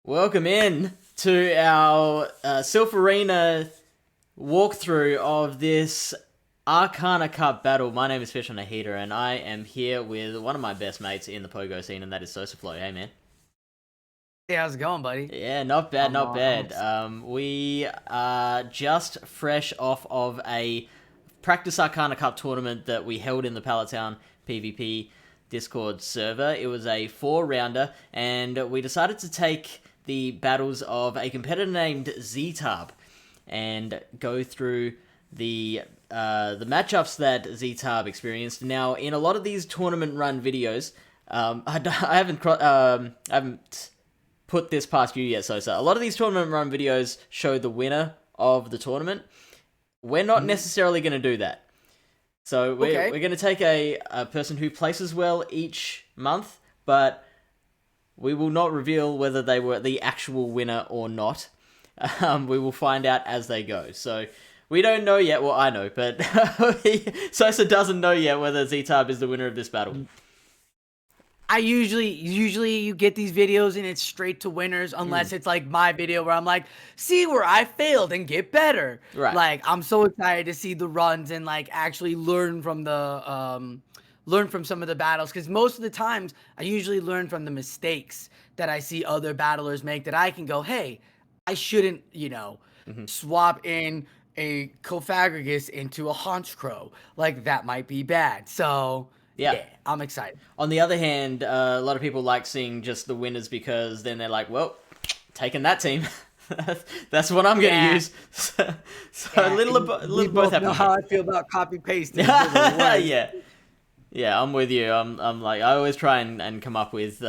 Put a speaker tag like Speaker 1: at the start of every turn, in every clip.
Speaker 1: Welcome in to our Silph Arena walkthrough of this Arcana Cup battle. My name is FishOnAHeater, and I am here with one of my best mates in the pogo scene, and that is Sosaflow. Hey, man.
Speaker 2: Hey, how's it going, buddy?
Speaker 1: Yeah, not bad, not bad. We are just fresh off of a practice Arcana Cup tournament that we held in the Pallet Town PvP Discord server. It was a 4-rounder, and we decided to take the battles of a competitor named Zeetarb and go through the matchups that Zeetarb experienced. Now, in a lot of these tournament run videos, I haven't put this past you yet, so a lot of these tournament run videos show the winner of the tournament. We're not necessarily going to do that. So we're going to take a person who places well each month, but we will not reveal whether they were the actual winner or not. We will find out as they go. So we don't know yet. Well, I know, but Sosa doesn't know yet whether Zeetarb is the winner of this battle.
Speaker 2: I usually you get these videos and it's straight to winners unless it's like my video where I'm like, see where I failed and get better.
Speaker 1: Right.
Speaker 2: Like, I'm so excited to see the runs and like actually learn from the some of the battles, because most of the times I usually learn from the mistakes that I see other battlers make that I can go, hey, I shouldn't, swap in a Cofagrigus into a Haunchcrow. Like, that might be bad. So yeah, I'm excited.
Speaker 1: On the other hand, a lot of people like seeing just the winners because then they're like, well, taking that team. That's what I'm going to use. So a little
Speaker 2: we
Speaker 1: both
Speaker 2: know how I feel about copy pasting.
Speaker 1: Yeah, I'm with you. I'm like, I always try and come up with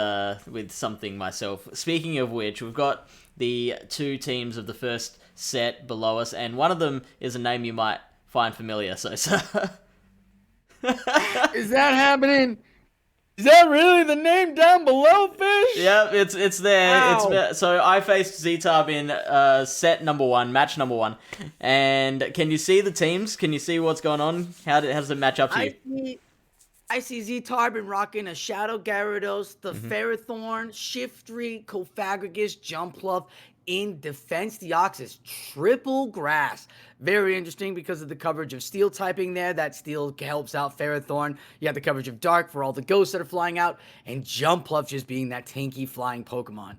Speaker 1: something myself. Speaking of which, we've got the two teams of the first set below us, and one of them is a name you might find familiar. So.
Speaker 2: Is that happening? Is that really the name down below, Fish?
Speaker 1: Yep, it's there.
Speaker 2: Wow.
Speaker 1: So I faced Zeetarb in set number 1, match number 1. And can you see the teams? Can you see what's going on? How does it match up to you?
Speaker 2: I see Zeetarb rocking a Shadow Gyarados, the Ferrothorn, Shiftry, Cofagrigus, Jumpluff. In defense, the Ox is triple grass. Very interesting because of the coverage of steel typing there. That steel helps out Ferrothorn. You have the coverage of dark for all the ghosts that are flying out, and Jumpluff just being that tanky flying Pokemon.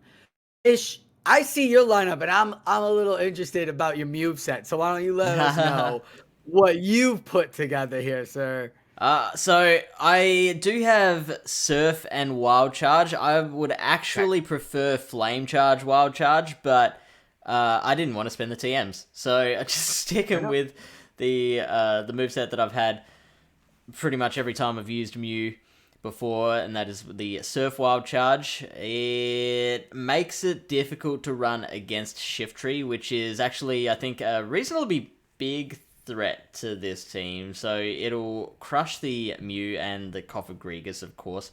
Speaker 2: Ish, I see your lineup, and I'm a little interested about your moveset. So why don't you let us know what you've put together here, sir?
Speaker 1: So I do have Surf and Wild Charge. I would actually prefer Flame Charge, Wild Charge, but I didn't want to spend the TMs, so I just sticking with the moveset that I've had pretty much every time I've used Mew before, and that is the Surf Wild Charge. It makes it difficult to run against Shiftry, which is actually, I think, a reasonably big threat to this team. So it'll crush the Mew and the Cofagrigus, of course.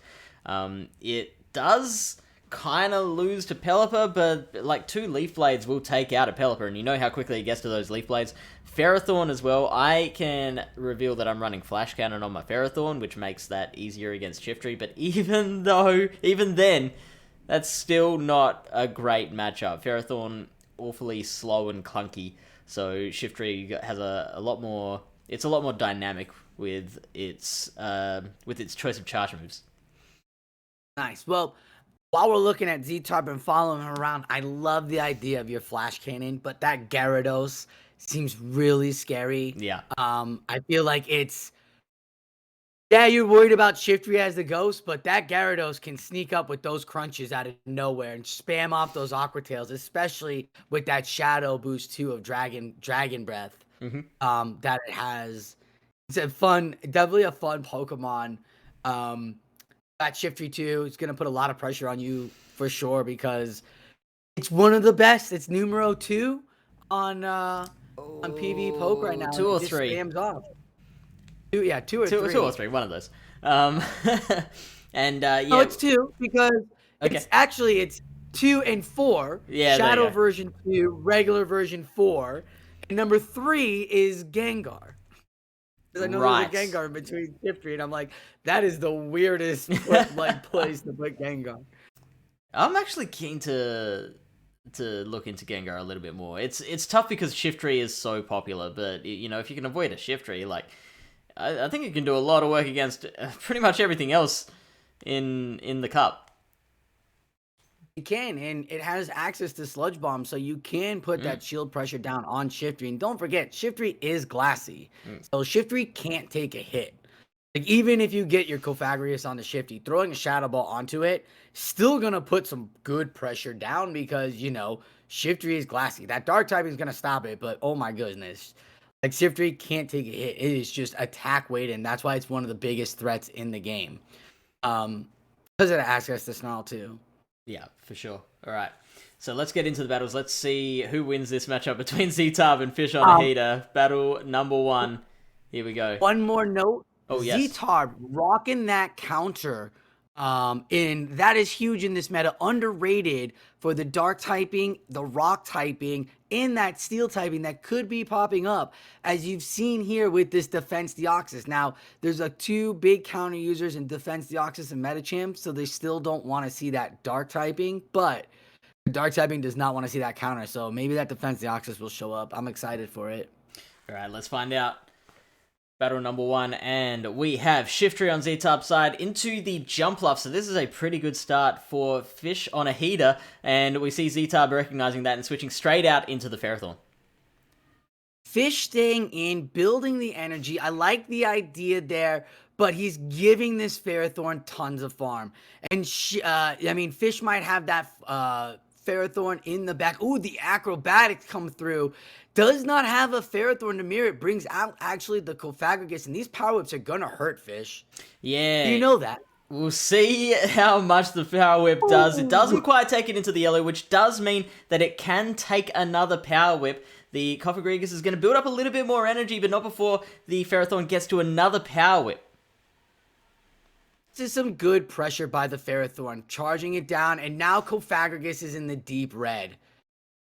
Speaker 1: It does kind of lose to Pelipper, but like 2 Leaf Blades will take out a Pelipper, and you know how quickly it gets to those Leaf Blades. Ferrothorn as well. I can reveal that I'm running Flash Cannon on my Ferrothorn, which makes that easier against Shiftry, but even then, that's still not a great matchup. Ferrothorn, awfully slow and clunky. So Shiftry has a lot more. It's a lot more dynamic with its choice of charge moves.
Speaker 2: Nice. Well, while we're looking at Zeetarb and following him around, I love the idea of your Flash Cannon, but that Gyarados seems really scary.
Speaker 1: Yeah.
Speaker 2: I feel like it's. Yeah, you're worried about Shiftry as the ghost, but that Gyarados can sneak up with those crunches out of nowhere and spam off those Aqua Tails, especially with that Shadow boost too of Dragon Breath. That it has. It's definitely a fun Pokemon. That Shiftry too, it's gonna put a lot of pressure on you for sure because it's one of the best. It's numero 2 on PvP Poke right now.
Speaker 1: 2 or 3.
Speaker 2: Spams off. 2 or 3.
Speaker 1: 2 or 3, one of those. And yeah.
Speaker 2: No, it's 2 because it's 2 and 4.
Speaker 1: Yeah,
Speaker 2: Shadow version 2, regular version 4, and number 3 is Gengar. Because I know there's a Gengar in between Shiftry, and I'm like, that is the weirdest place to put Gengar.
Speaker 1: I'm actually keen to look into Gengar a little bit more. It's tough because Shiftry is so popular, but you know, if you can avoid a Shiftry, like I think it can do a lot of work against pretty much everything else in the cup.
Speaker 2: It can, and it has access to Sludge Bomb, so you can put that shield pressure down on Shiftry. And don't forget, Shiftry is glassy, so Shiftry can't take a hit. Like, even if you get your Cofagrigus on the Shifty, throwing a Shadow Ball onto it, still gonna put some good pressure down because, you know, Shiftry is glassy. That Dark typing is gonna stop it, but oh my goodness. Like, Shiftry can't take a hit. It is just attack weight, and that's why it's one of the biggest threats in the game. Because it has access to Snarl, too.
Speaker 1: Yeah, for sure. All right. So let's get into the battles. Let's see who wins this matchup between Zeetarb and FishOnAHeater. Battle number 1. Here we go.
Speaker 2: One more note.
Speaker 1: Oh, yes.
Speaker 2: Zeetarb rocking that counter. And that is huge in this meta. Underrated for the dark typing, the rock typing, and that steel typing that could be popping up, as you've seen here with this Defense Deoxys. Now, there's 2 big counter users in Defense Deoxys and Metachamp, so they still don't want to see that dark typing, but dark typing does not want to see that counter, so maybe that Defense Deoxys will show up. I'm excited for it.
Speaker 1: All right, let's find out. Battle number 1, and we have Shiftry on Zeetarb's side into the Jumpluff. So this is a pretty good start for FishOnAHeater, and we see Zeetarb recognizing that and switching straight out into the Ferrothorn.
Speaker 2: Fish staying in, building the energy. I like the idea there, but he's giving this Ferrothorn tons of farm. And I mean, Fish might have that Ferrothorn in the back. Ooh, the acrobatics come through. Does not have a Ferrothorn to mirror it. Brings out actually the Cofagrigus, and these Power Whips are gonna hurt Fish.
Speaker 1: Yeah.
Speaker 2: You know that.
Speaker 1: We'll see how much the Power Whip does. It doesn't quite take it into the yellow, which does mean that it can take another Power Whip. The Cofagrigus is going to build up a little bit more energy, but not before the Ferrothorn gets to another Power Whip.
Speaker 2: This is some good pressure by the Ferrothorn, charging it down, and now Cofagrigus is in the deep red.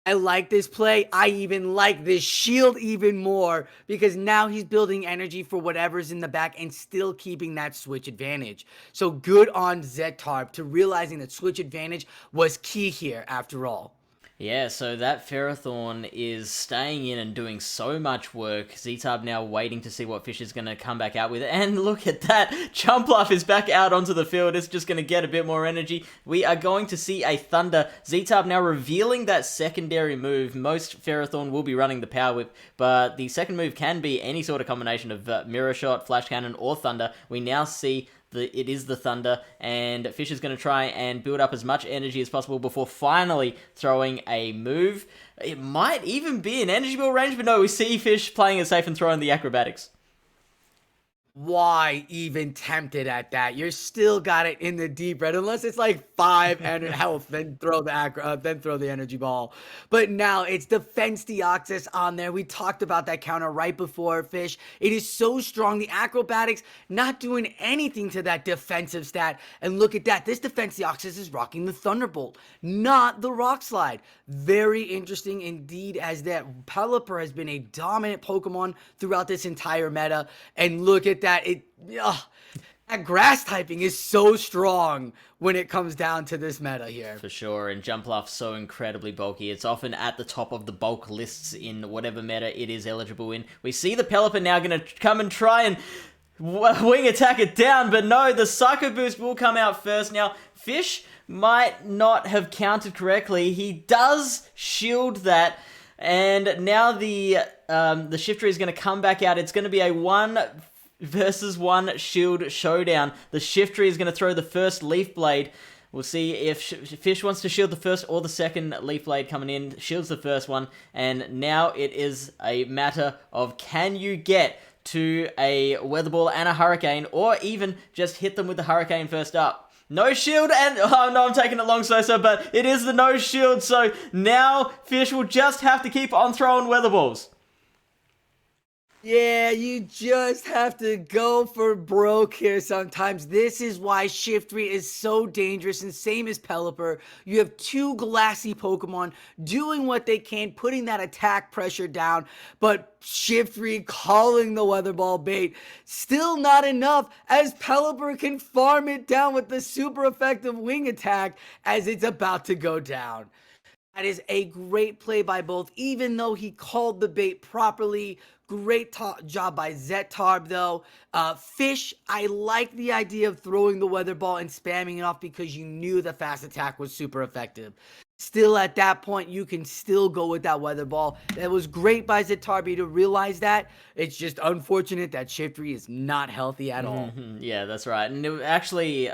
Speaker 2: I like this play. I even like this shield even more because now he's building energy for whatever's in the back and still keeping that switch advantage. So good on Zeetarb to realizing that switch advantage was key here after all.
Speaker 1: Yeah, so that Ferrothorn is staying in and doing so much work. Zeetarb now waiting to see what Fish is going to come back out with. And look at that. Jumpluff is back out onto the field. It's just going to get a bit more energy. We are going to see a Thunder. Zeetarb now revealing that secondary move. Most Ferrothorn will be running the Power Whip, but the second move can be any sort of combination of Mirror Shot, Flash Cannon, or Thunder. We now see it is the Thunder, and Fish is going to try and build up as much energy as possible before finally throwing a move. It might even be an Energy Ball range, but no, we see Fish playing it safe and throwing the acrobatics.
Speaker 2: Why even tempted at that? You're still got it in the deep red, unless it's like 5 health, then throw the energy ball. But now it's Defense Deoxys on there. We talked about that counter right before, Fish. It is so strong. The acrobatics not doing anything to that defensive stat. And look at that. This Defense Deoxys is rocking the Thunderbolt, not the Rock Slide. Very interesting indeed, as that Pelipper has been a dominant Pokemon throughout this entire meta. And look at that. That grass typing is so strong when it comes down to this meta here.
Speaker 1: For sure, and Jumpluff's so incredibly bulky. It's often at the top of the bulk lists in whatever meta it is eligible in. We see the Pelipper now going to come and try and wing attack it down, but no, the Psycho Boost will come out first. Now, Fish might not have counted correctly. He does shield that, and now the Shiftry is going to come back out. It's going to be a 1-versus-1 shield showdown. The Shiftry is going to throw the first Leaf Blade. We'll see if Fish wants to shield the first or the second Leaf Blade coming in. Shields the first one, and now it is a matter of, can you get to a Weather Ball and a Hurricane, or even just hit them with the Hurricane first up. No shield, and oh no, I'm taking it long so, but it is the no shield, so now Fish will just have to keep on throwing Weather Balls.
Speaker 2: Yeah, you just have to go for broke here sometimes. This is why Shiftry is so dangerous, and same as Pelipper. You have 2 glassy Pokemon doing what they can, putting that attack pressure down, but Shiftry calling the Weather Ball bait. Still not enough, as Pelipper can farm it down with the super effective wing attack as it's about to go down. That is a great play by both, even though he called the bait properly. Great job by Zeetarb, though. Fish, I like the idea of throwing the weather ball and spamming it off because you knew the fast attack was super effective. Still, at that point, you can still go with that weather ball. That was great by Zeetarb to realize that. It's just unfortunate that Shiftry is not healthy at all.
Speaker 1: Yeah, that's right. And it actually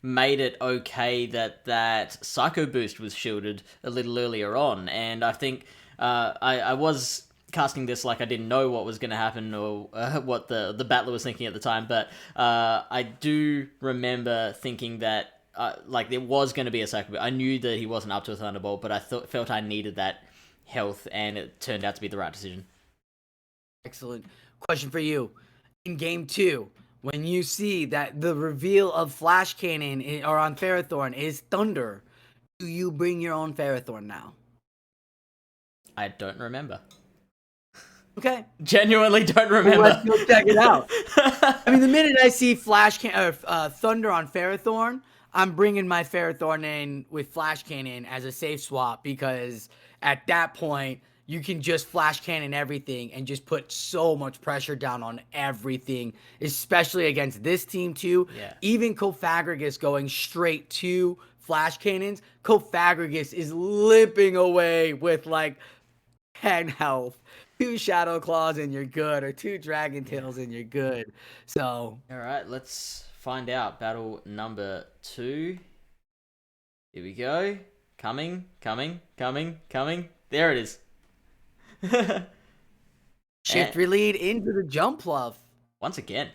Speaker 1: made it okay that Psycho Boost was shielded a little earlier on. And I think I was casting this like I didn't know what was going to happen or what the battler was thinking at the time. But I do remember thinking that like there was going to be a Psycho Boost. I knew that he wasn't up to a Thunderbolt, but I felt I needed that health, and it turned out to be the right decision.
Speaker 2: Excellent. Question for you. In game 2, when you see that the reveal of Flash Cannon or on Ferrothorn is Thunder, do you bring your own Ferrothorn now?
Speaker 1: I don't remember.
Speaker 2: Okay.
Speaker 1: Genuinely don't remember.
Speaker 2: Well, let's go check it out. I mean, the minute I see Thunder on Ferrothorn, I'm bringing my Ferrothorn in with Flash Cannon as a safe swap, because at that point, you can just Flash Cannon everything and just put so much pressure down on everything, especially against this team too.
Speaker 1: Yeah.
Speaker 2: Even Cofagrigus going straight to Flash Cannons, Cofagrigus is limping away with like 10 health. 2 Shadow Claws and you're good, or 2 Dragon Tails and you're good. So,
Speaker 1: all right, let's find out. Battle number 2. Here we go. Coming. There it is.
Speaker 2: Shiftry lead into the jump bluff.
Speaker 1: Once again.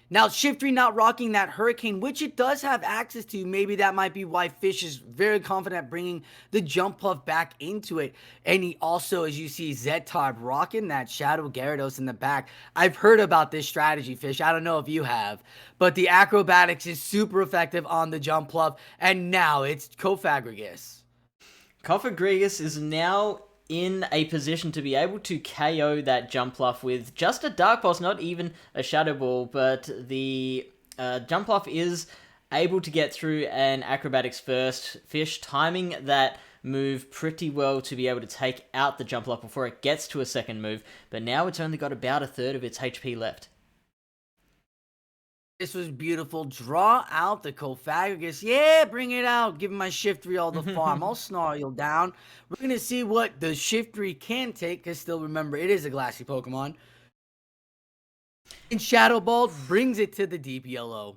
Speaker 2: Now, Shiftry not rocking that Hurricane, which it does have access to. Maybe that might be why Fish is very confident at bringing the jump bluff back into it. And he also, as you see, Zeetarb rocking that Shadow Gyarados in the back. I've heard about this strategy, Fish. I don't know if you have. But the acrobatics is super effective on the jump bluff. And now it's Cofagrigus.
Speaker 1: Cofagrigus is now in a position to be able to KO that jump bluff with just a Dark Pulse, not even a Shadow Ball, but the jump bluff is able to get through an acrobatics first. Fish timing that move pretty well to be able to take out the jump bluff before it gets to a second move, but now it's only got about a third of its HP left.
Speaker 2: This was beautiful. Draw out the Cofagrigus. Yeah, bring it out. Give my Shiftry all the farm. I'll snarl down. We're going to see what the Shiftry can take, because still remember, it is a glassy Pokemon. And Shadow Ball brings it to the deep yellow.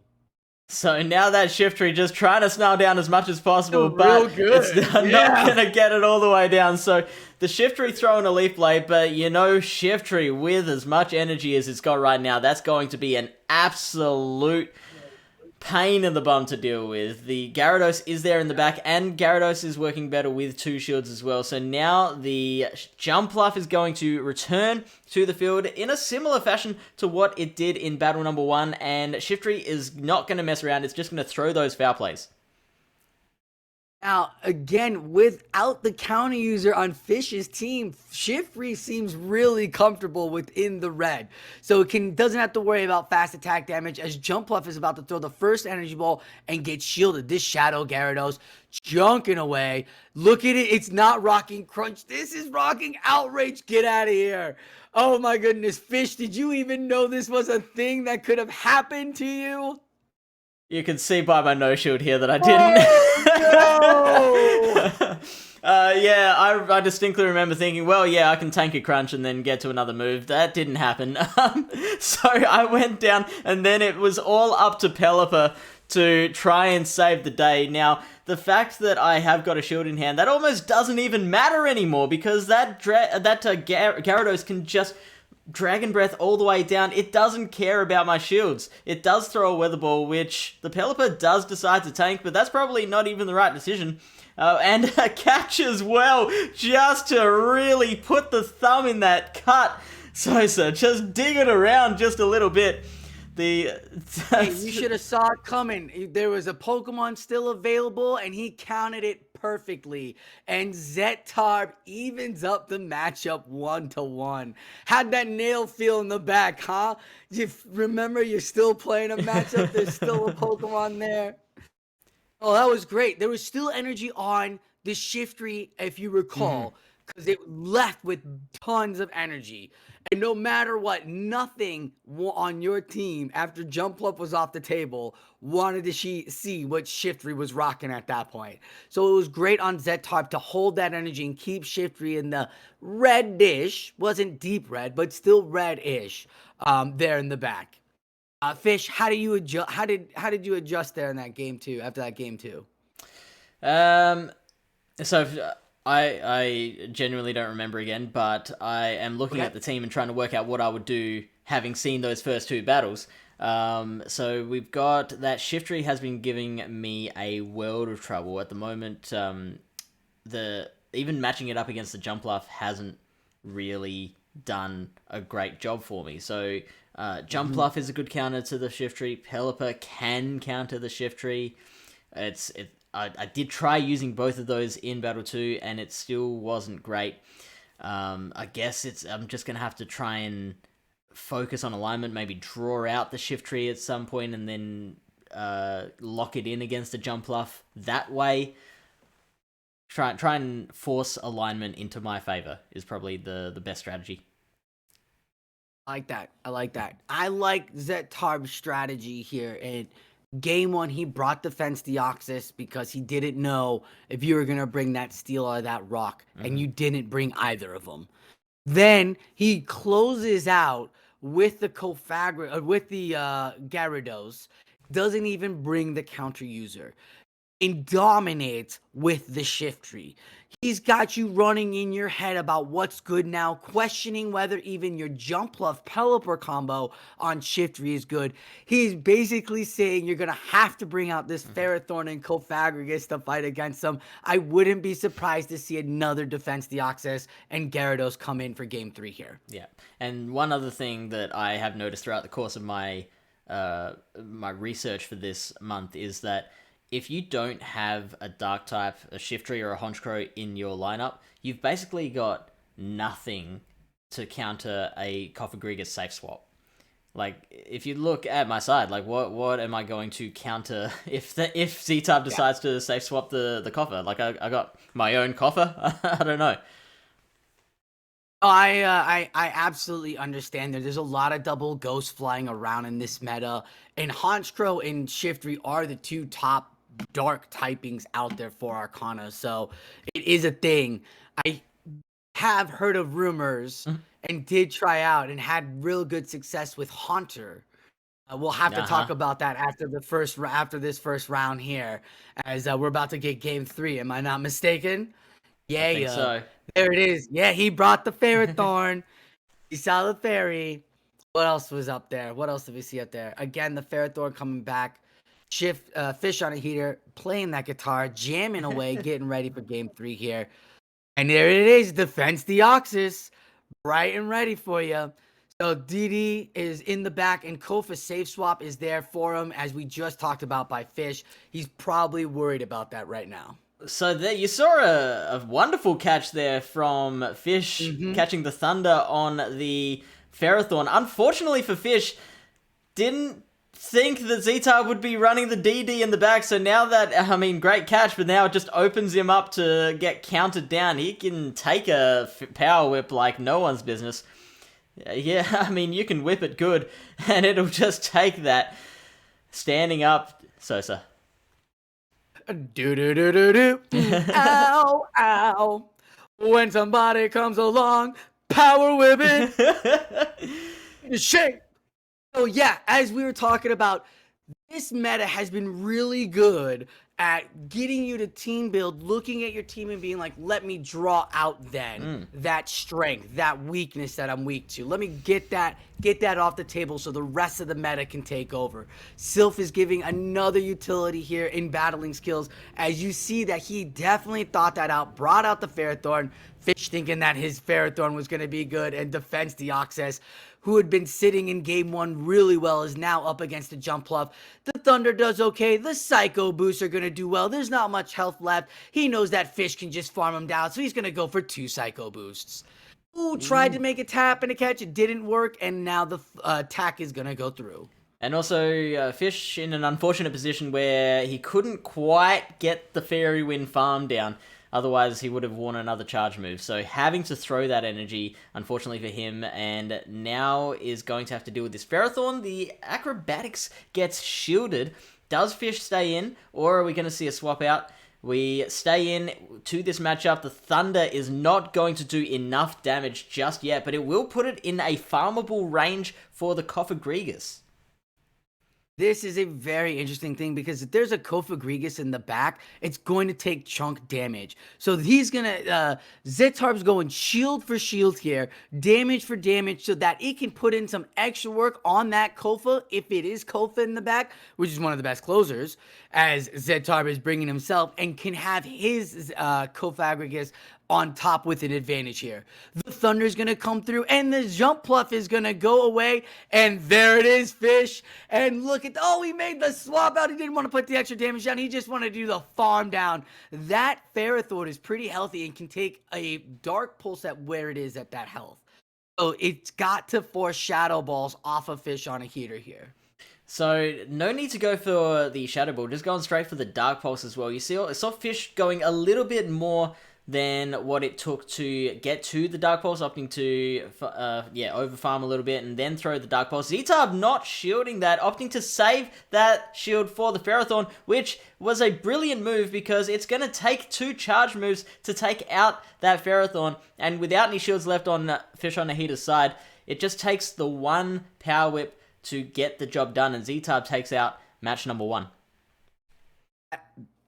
Speaker 1: So now that Shiftry just trying to snarl down as much as possible, but it's not going to get it all the way down. So the Shiftry throwing a Leaf Blade, but you know, Shiftry with as much energy as it's got right now, that's going to be an absolute pain in the bum to deal with. The Gyarados is there in the back, and Gyarados is working better with 2 shields as well. So now the jump bluff is going to return to the field in a similar fashion to what it did in battle number 1, and Shiftry is not going to mess around. It's just going to throw those foul plays.
Speaker 2: Now, again, without the counter user on Fish's team, Shiftry seems really comfortable within the red. So it doesn't have to worry about fast attack damage, as Jump Bluff is about to throw the first energy ball and get shielded. This Shadow Gyarados junking away. Look at it. It's not rocking Crunch. This is rocking Outrage. Get out of here. Oh my goodness. Fish, did you even know this was a thing that could have happened to you?
Speaker 1: You can see by my no shield here that I didn't.
Speaker 2: Oh, no!
Speaker 1: Yeah, I distinctly remember thinking, well, yeah, I can tank a crunch and then get to another move. That didn't happen. So I went down, and then it was all up to Pelipper to try and save the day. Now, the fact that I have got a shield in hand, that almost doesn't even matter anymore, because that Gyarados can just Dragon Breath all the way down. It doesn't care about my shields. It does throw a Weather Ball, which the Pelipper does decide to tank, but that's probably not even the right decision. And a catch as well, just to really put the thumb in that cut. So, just dig it around just a little bit.
Speaker 2: Hey, you should have saw it coming. There was a Pokemon still available, and he counted it perfectly. And Zeetarb evens up the matchup 1-1. Had that nail feel in the back, huh? Remember, you're still playing a matchup. There's still a Pokemon there. Oh, that was great. There was still energy on the Shiftry, if you recall, because it left with tons of energy. And no matter what, nothing on your team after Jumpluff was off the table wanted to see what Shiftry was rocking at that point. So it was great on Zeetarb to hold that energy and keep Shiftry in the reddish, wasn't deep red, but still reddish there in the back. Fish, how do you adjust? How did you adjust there in that game 2? After that game 2?
Speaker 1: So I genuinely don't remember again, but I am looking at the team and trying to work out what I would do having seen those first 2 battles. So we've got that Shiftry has been giving me a world of trouble at the moment. Even matching it up against the Jumpluff hasn't really done a great job for me. So Jumpluff is a good counter to the Shiftry. Pelipper can counter the Shiftry. I did try using both of those in Battle 2, and it still wasn't great. I guess I'm just going to have to try and focus on alignment, maybe draw out the Shiftry at some point, and then lock it in against a Jumpluff that way. Try and force alignment into my favor is probably the best strategy.
Speaker 2: I like that. I like Zeetarb's strategy here. And game 1, he brought Defense Deoxys because he didn't know if you were going to bring that steel or that rock, and you didn't bring either of them. Then he closes out with the Gyarados, doesn't even bring the counter user, and dominates with the Shiftry. He's got you running in your head about what's good now, questioning whether even your Jumpluff Pelipper combo on Shiftry is good. He's basically saying you're going to have to bring out this Ferrothorn and Cofagrigus to fight against them. I wouldn't be surprised to see another Defense Deoxys and Gyarados come in for game 3 here.
Speaker 1: Yeah, and one other thing that I have noticed throughout the course of my research for this month is that if you don't have a Dark type, a Shiftry, or a Honchkrow in your lineup, you've basically got nothing to counter a Cofagrigus safe swap. Like, if you look at my side, like, what am I going to counter if Zeetarb decides to safe swap the Coffer? Like, I got my own Coffer? I don't know.
Speaker 2: I absolutely understand that there's a lot of double ghosts flying around in this meta, and Honchkrow and Shiftry are the 2 top dark typings out there for Arcana, so it is a thing. I have heard of rumors and did try out and had real good success with Haunter. We'll have to talk about that after this first round here, as we're about to get game 3. Am I not mistaken? Yeah,
Speaker 1: I think so.
Speaker 2: There it is. Yeah, he brought the Ferrothorn. He saw the fairy. What else was up there? What else did we see up there? Again, the Ferrothorn coming back. FishOnAHeater playing that guitar, jamming away, getting ready for game 3 here. And there it is, Defense Deoxys, bright and ready for you. So DD is in the back, and Kofa safe swap is there for him, as we just talked about by Fish. He's probably worried about that right now.
Speaker 1: So there, you saw a wonderful catch there from Fish, catching the Thunder on the Ferrothorn. Unfortunately for Fish, didn't think that Zeetarb would be running the DD in the back, so now that, great catch, but now it just opens him up to get countered down. He can take a power whip like no one's business. Yeah, you can whip it good, and it'll just take that. Standing up, Sosa.
Speaker 2: Do. Ow, ow. When somebody comes along, power whipping. Shake. So yeah, as we were talking about, this meta has been really good at getting you to team build, looking at your team and being like, let me draw out then that strength, that weakness that I'm weak to. Let me get that off the table so the rest of the meta can take over. Silph is giving another utility here in battling skills, as you see that he definitely thought that out, brought out the Ferrothorn, Fish thinking that his Ferrothorn was going to be good, and Defense Deoxys, who had been sitting in game 1 really well, is now up against the Jumpluff. The Thunder does okay. The Psycho Boosts are going to do well. There's not much health left. He knows that Fish can just farm him down, so he's going to go for 2 Psycho Boosts. Ooh, tried to make a tap and a catch. It didn't work, and now the attack is going to go through.
Speaker 1: And also, Fish in an unfortunate position where he couldn't quite get the Fairy Wind farm down. Otherwise, he would have worn another charge move. So having to throw that energy, unfortunately for him, and now is going to have to deal with this Ferrothorn. The acrobatics gets shielded. Does Fish stay in, or are we going to see a swap out? We stay in to this matchup. The Thunder is not going to do enough damage just yet, but it will put it in a farmable range for the Kofa.
Speaker 2: This is a very interesting thing because if there's a Kofa in the back, it's going to take chunk damage. So he's going to, Zeetarb's going shield for shield here, damage for damage, so that it can put in some extra work on that Kofa, if it is Kofa in the back, which is one of the best closers, as Zeetarb is bringing himself and can have his Kofa on top with an advantage here. The Thunder's going to come through, and the Jump Pluff is going to go away, and there it is, Fish. And look at, oh, he made the swap out. He didn't want to put the extra damage down. He just wanted to do the farm down. That Ferrothorn is pretty healthy and can take a Dark Pulse at where it is at that health. So it's got to force Shadow Balls off of FishOnAHeater here.
Speaker 1: So no need to go for the Shadow Ball, just going straight for the Dark Pulse as well. You see, I saw Fish going a little bit more than what it took to get to the Dark Pulse, opting to, over farm a little bit and then throw the Dark Pulse. Zeetarb not shielding that, opting to save that shield for the Ferrothorn, which was a brilliant move because it's going to take 2 charge moves to take out that Ferrothorn, and without any shields left on FishOnAHeater's side, it just takes the 1 Power Whip to get the job done, and Zeetarb takes out match number 1.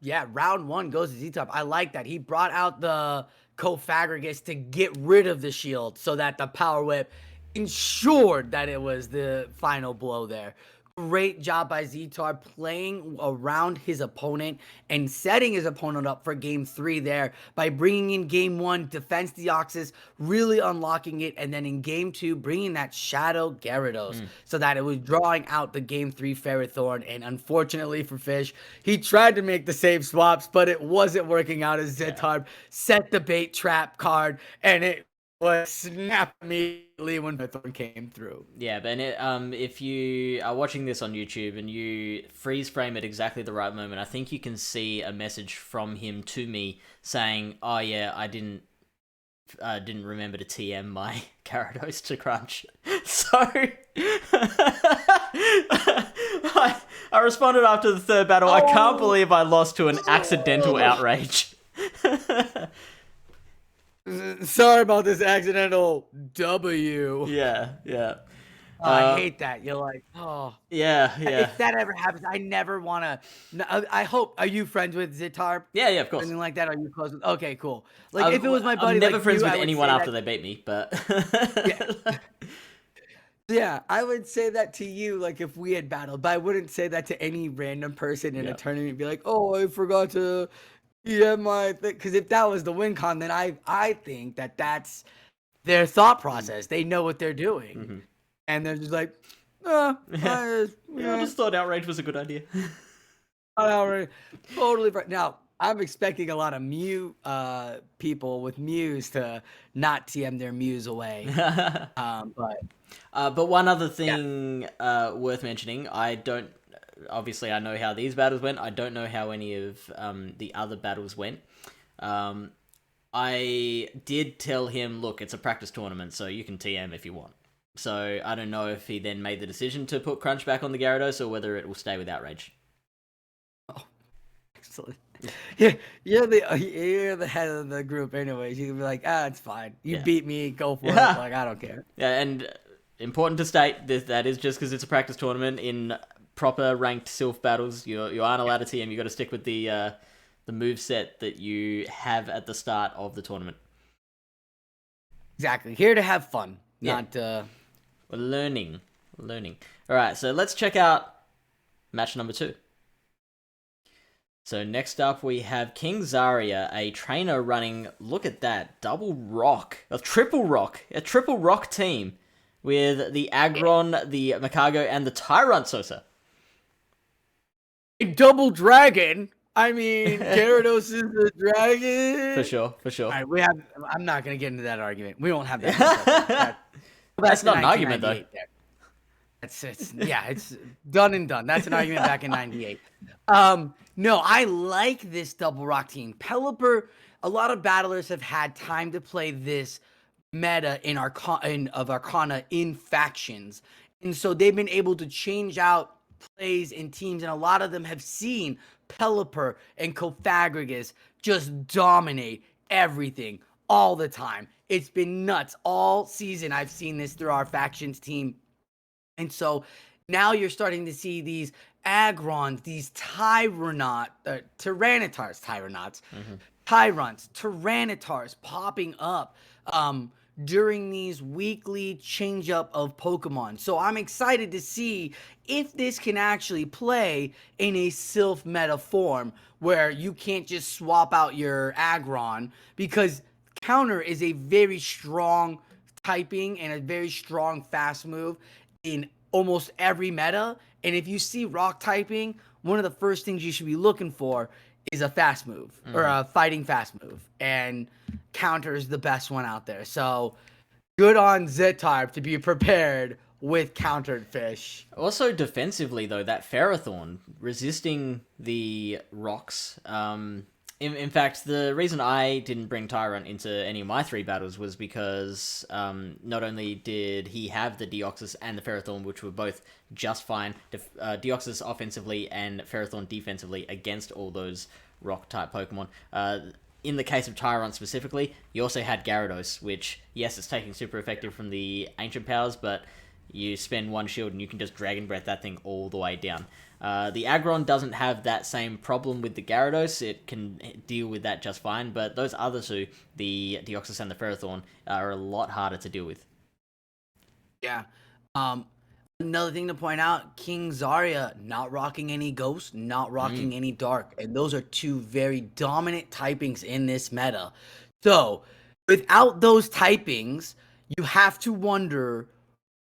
Speaker 2: Yeah, round 1 goes to Zeetarb. I like that. He brought out the Kofa to get rid of the shield so that the Power Whip ensured that it was the final blow there. Great job by Zeetarb playing around his opponent and setting his opponent up for game 3 there by bringing in game 1, Defense Deoxys, really unlocking it, and then in game 2, bringing that Shadow Gyarados so that it was drawing out the game 3 Ferrothorn. And unfortunately for Fish, he tried to make the save swaps, but it wasn't working out as Zeetarb set the bait trap card, and it was snapped immediately when Ferrothorn came through.
Speaker 1: Yeah, but if you are watching this on YouTube and you freeze frame at exactly the right moment, I think you can see a message from him to me saying, "Oh yeah, I didn't remember to TM my Gyarados to crunch." So I responded after the 3rd battle. I can't believe I lost to an accidental outrage.
Speaker 2: Sorry about this accidental W.
Speaker 1: Yeah.
Speaker 2: I hate that. You're like, oh.
Speaker 1: Yeah.
Speaker 2: If that ever happens, I never want to. I hope. Are you friends with Zeetarb?
Speaker 1: Yeah, of course.
Speaker 2: Anything like that? Are you close with? Okay, cool. Like, if it was my buddy,
Speaker 1: I'm never
Speaker 2: like
Speaker 1: friends
Speaker 2: you,
Speaker 1: with anyone after they beat me, but.
Speaker 2: Yeah, I would say that to you, like, if we had battled, but I wouldn't say that to any random person in a tournament. Be like, oh, I forgot to. Yeah, my thing. Because if that was the win con, then I think that's their thought process. They know what they're doing, and they're just like, I
Speaker 1: just thought outrage was a good idea.
Speaker 2: Outrage, totally right. Now I'm expecting a lot of Mew people with Mews to not TM their Mews away.
Speaker 1: But one other thing worth mentioning, obviously, I know how these battles went. I don't know how any of the other battles went. I did tell him, look, it's a practice tournament, so you can TM if you want. So I don't know if he then made the decision to put Crunch back on the Gyarados or whether it will stay with Outrage.
Speaker 2: Oh, excellent. Yeah, you're the head of the group anyways. You can be like, it's fine. You beat me, go for it. Like, I don't care.
Speaker 1: Yeah, and important to state, that is just because it's a practice tournament. In proper ranked Silph battles, you aren't allowed to TM. You got to stick with the move set that you have at the start of the tournament.
Speaker 2: Exactly. Here to have fun, not
Speaker 1: We're learning. All right, so let's check out match number 2. So next up we have King Zarya, a trainer running, look at that, a triple rock team with the Aggron, the Makago, and the Tyrant Sosa.
Speaker 2: A double dragon? I mean, Gyarados is the dragon.
Speaker 1: For sure.
Speaker 2: All right, I'm not going to get into that argument. We won't have that.
Speaker 1: That's not an argument, though.
Speaker 2: It's done and done. That's an argument back in 98. No, I like this double rock team. Pelipper, a lot of battlers have had time to play this meta of Arcana in factions. And so they've been able to change out plays in teams, and a lot of them have seen Pelipper and Cofagrigus just dominate everything all the time. It's been nuts all season. I've seen this through our factions team. And so now you're starting to see these Agrons, these Tyrants, Tyrantars popping up during these weekly change up of Pokemon. So I'm excited to see if this can actually play in a Silph meta form where you can't just swap out your Aggron, because counter is a very strong typing and a very strong fast move in almost every meta. And if you see rock typing, one of the first things you should be looking for is a fast move or a fighting fast move, and counter is the best one out there. So good on Zeetarb to be prepared with countered fish.
Speaker 1: Also defensively though, that Ferrothorn resisting the rocks. In fact, the reason I didn't bring Tyrant into any of my 3 battles was because not only did he have the Deoxys and the Ferrothorn, which were both just fine, Deoxys offensively and Ferrothorn defensively against all those rock-type Pokemon. In the case of Tyrant specifically, you also had Gyarados, which, yes, it's taking super effective from the Ancient Powers, but you spend 1 shield and you can just Dragon Breath that thing all the way down. The Aggron doesn't have that same problem with the Gyarados. It can deal with that just fine, but those other 2, the Deoxys and the Ferrothorn, are a lot harder to deal with.
Speaker 2: Yeah. Another thing to point out, King Zarya not rocking any Ghost, not rocking any Dark. And those are 2 very dominant typings in this meta. So, without those typings, you have to wonder,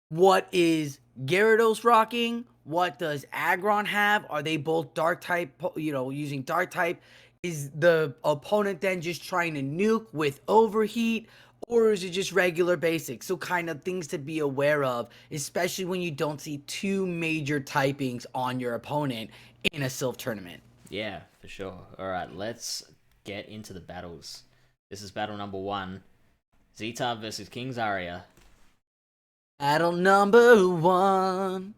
Speaker 2: what is Gyarados rocking? What does Aggron have? Are they both Dark type, using Dark type? Is the opponent then just trying to nuke with Overheat? Or is it just regular basics? So kind of things to be aware of, especially when you don't see 2 major typings on your opponent in a Silph tournament.
Speaker 1: Yeah, for sure. Alright, let's get into the battles. This is battle number 1. Zeetarb versus King Zarya.
Speaker 2: Battle number 1.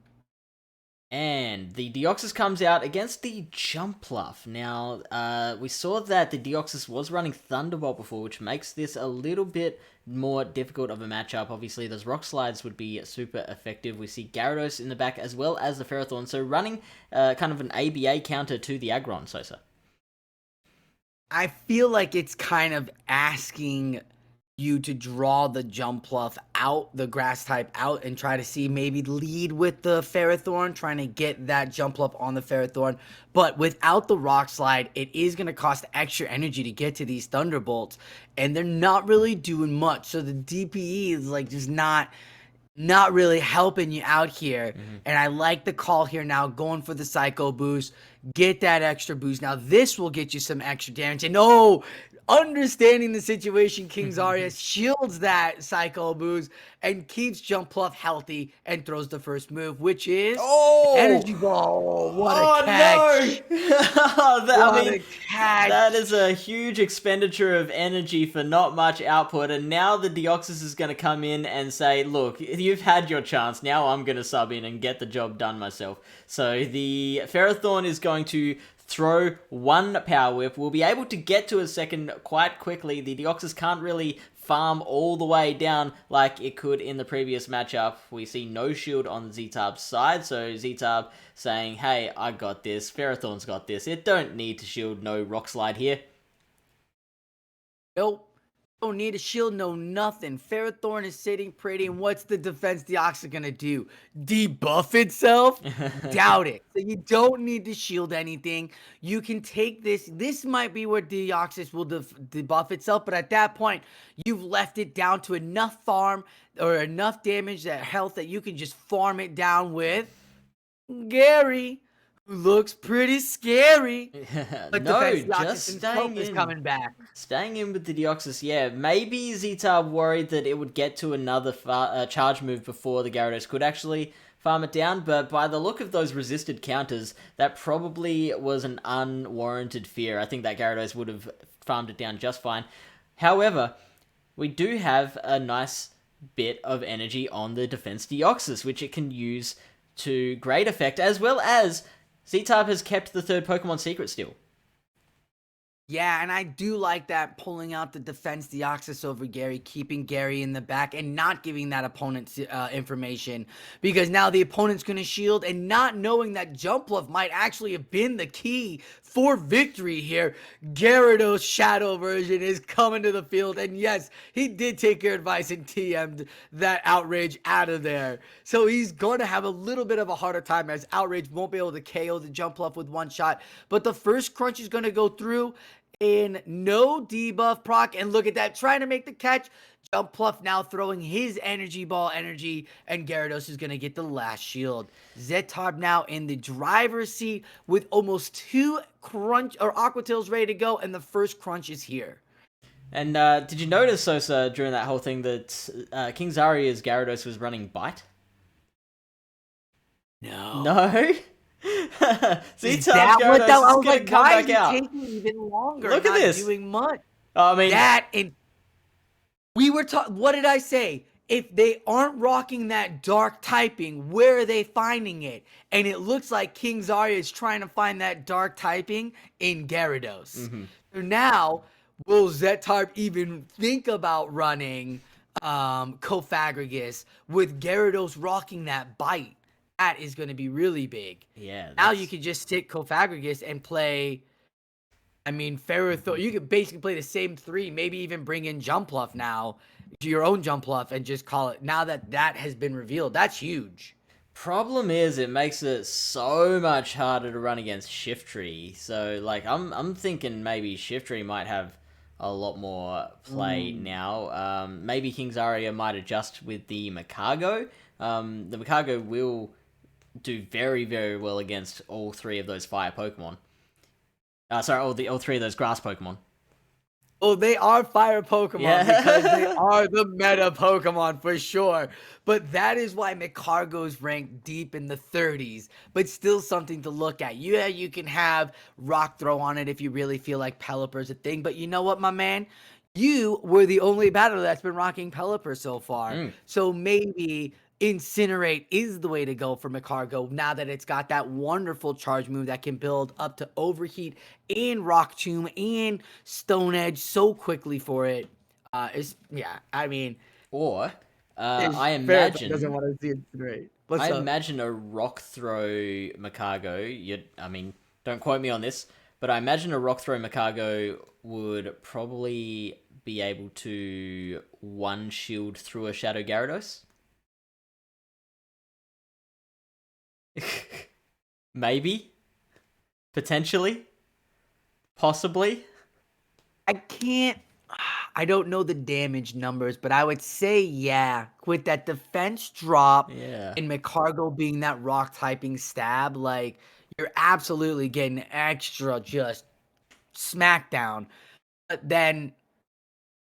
Speaker 1: And the Deoxys comes out against the Jumpluff. Now, we saw that the Deoxys was running Thunderbolt before, which makes this a little bit more difficult of a matchup. Obviously, those Rock Slides would be super effective. We see Gyarados in the back as well as the Ferrothorn, so running kind of an ABA counter to the Aggron, Sosa.
Speaker 2: I feel like it's kind of asking you to draw the Jumpluff out, the grass type out, and try to see, maybe lead with the Ferrothorn, trying to get that Jumpluff on the Ferrothorn. But without the Rock Slide, it is going to cost extra energy to get to these Thunderbolts, and they're not really doing much. So the DPE is like just not really helping you out here. And I like the call here now, going for the Psycho Boost, get that extra boost. Now this will get you some extra damage, and understanding the situation, King Zarya shields that Psycho Boost and keeps Jumpluff healthy and throws the first move, which is Energy Ball. What a catch.
Speaker 1: No. That is a huge expenditure of energy for not much output, and now the Deoxys is going to come in and say, look, you've had your chance, now I'm going to sub in and get the job done myself. So the Ferrothorn is going to throw 1 Power Whip. We'll be able to get to a second quite quickly. The Deoxys can't really farm all the way down like it could in the previous matchup. We see no shield on Zeetarb's side, so Zeetarb saying, hey, I got this, Ferrothorn's got this, it don't need to shield, no Rock Slide here.
Speaker 2: Nope. Don't need a shield, no nothing. Ferrothorn is sitting pretty, and what's the defense Deoxys gonna do? Debuff itself? Doubt it. So you don't need to shield anything. You can take this. This might be where Deoxys will debuff itself, but at that point, you've left it down to enough farm or enough damage, that health, that you can just farm it down with Gary, who looks pretty scary. But
Speaker 1: no, just staying
Speaker 2: in. Coming back.
Speaker 1: Staying in with the Deoxys, yeah. Maybe Zeetarb worried that it would get to another charge move before the Gyarados could actually farm it down, but by the look of those resisted counters, that probably was an unwarranted fear. I think that Gyarados would have farmed it down just fine. However, we do have a nice bit of energy on the Defense Deoxys, which it can use to great effect, as well as Zeetarb has kept the third Pokemon secret still.
Speaker 2: Yeah, and I do like that, pulling out the Defense Deoxys over Gary, keeping Gary in the back, and not giving that opponent information. Because now the opponent's going to shield, and not knowing that Jump Bluff might actually have been the key for victory here. Gyarados Shadow version is coming to the field, and yes, he did take your advice and TM'd that Outrage out of there. So he's going to have a little bit of a harder time, as Outrage won't be able to KO the Jump Bluff with one shot. But the first crunch is going to go through in no debuff proc, and look at that, trying to make the catch. Jump Bluff now throwing his energy ball energy, and Gyarados is going to get the last shield. Zeetarb now in the driver's seat with almost 2 crunch or Aqua Tails ready to go, and the first crunch is here.
Speaker 1: And did you notice, Sosa, during that whole thing that King Zaria's Gyarados was running Bite?
Speaker 2: No.
Speaker 1: No?
Speaker 2: Zeetarb
Speaker 1: Gyarados
Speaker 2: I
Speaker 1: is
Speaker 2: was
Speaker 1: going
Speaker 2: like,
Speaker 1: to come
Speaker 2: why
Speaker 1: back
Speaker 2: is it
Speaker 1: out.
Speaker 2: taking even longer?
Speaker 1: Look at this.
Speaker 2: Doing much.
Speaker 1: I mean,
Speaker 2: That and we were talking. What did I say? If they aren't rocking that dark typing, where are they finding it? And it looks like King Zarya is trying to find that dark typing in Gyarados. So now, will Zeetarb even think about running Cofagrigus with Gyarados rocking that Bite? That is going to be really big.
Speaker 1: Yeah.
Speaker 2: Now you can just stick Cofagrigus and play. I mean, Ferrothorn. You could basically play the same 3, maybe even bring in Jump Bluff now, to your own Jump Bluff, and just call it. Now that that has been revealed, that's huge.
Speaker 1: Problem is, it makes it so much harder to run against Shiftry. So, like, I'm thinking maybe Shiftry might have a lot more play now. Maybe King Zarya might adjust with the Makago. The Makago will do very, very well against all 3 of those fire Pokemon. All 3 of those grass Pokemon.
Speaker 2: Oh, they are fire Pokemon because they are the meta Pokemon for sure. But that is why Makago's ranked deep in the 30s, but still something to look at. Yeah, you can have Rock Throw on it if you really feel like Pelipper's a thing, but you know what, my man? You were the only battler that's been rocking Pelipper so far. So maybe Incinerate is the way to go for Makago now that it's got that wonderful charge move that can build up to Overheat and Rock Tomb and Stone Edge so quickly for it. I mean,
Speaker 1: or I imagine
Speaker 2: doesn't want to see Incinerate.
Speaker 1: I imagine a Rock Throw Makago. I mean, don't quote me on this, but I imagine a Rock Throw Makago would probably be able to one shield through a Shadow Gyarados. Maybe, potentially, possibly.
Speaker 2: I don't know the damage numbers, but I would say yeah, with that defense drop and Makago being that rock typing stab, like, you're absolutely getting extra just smackdown. But then,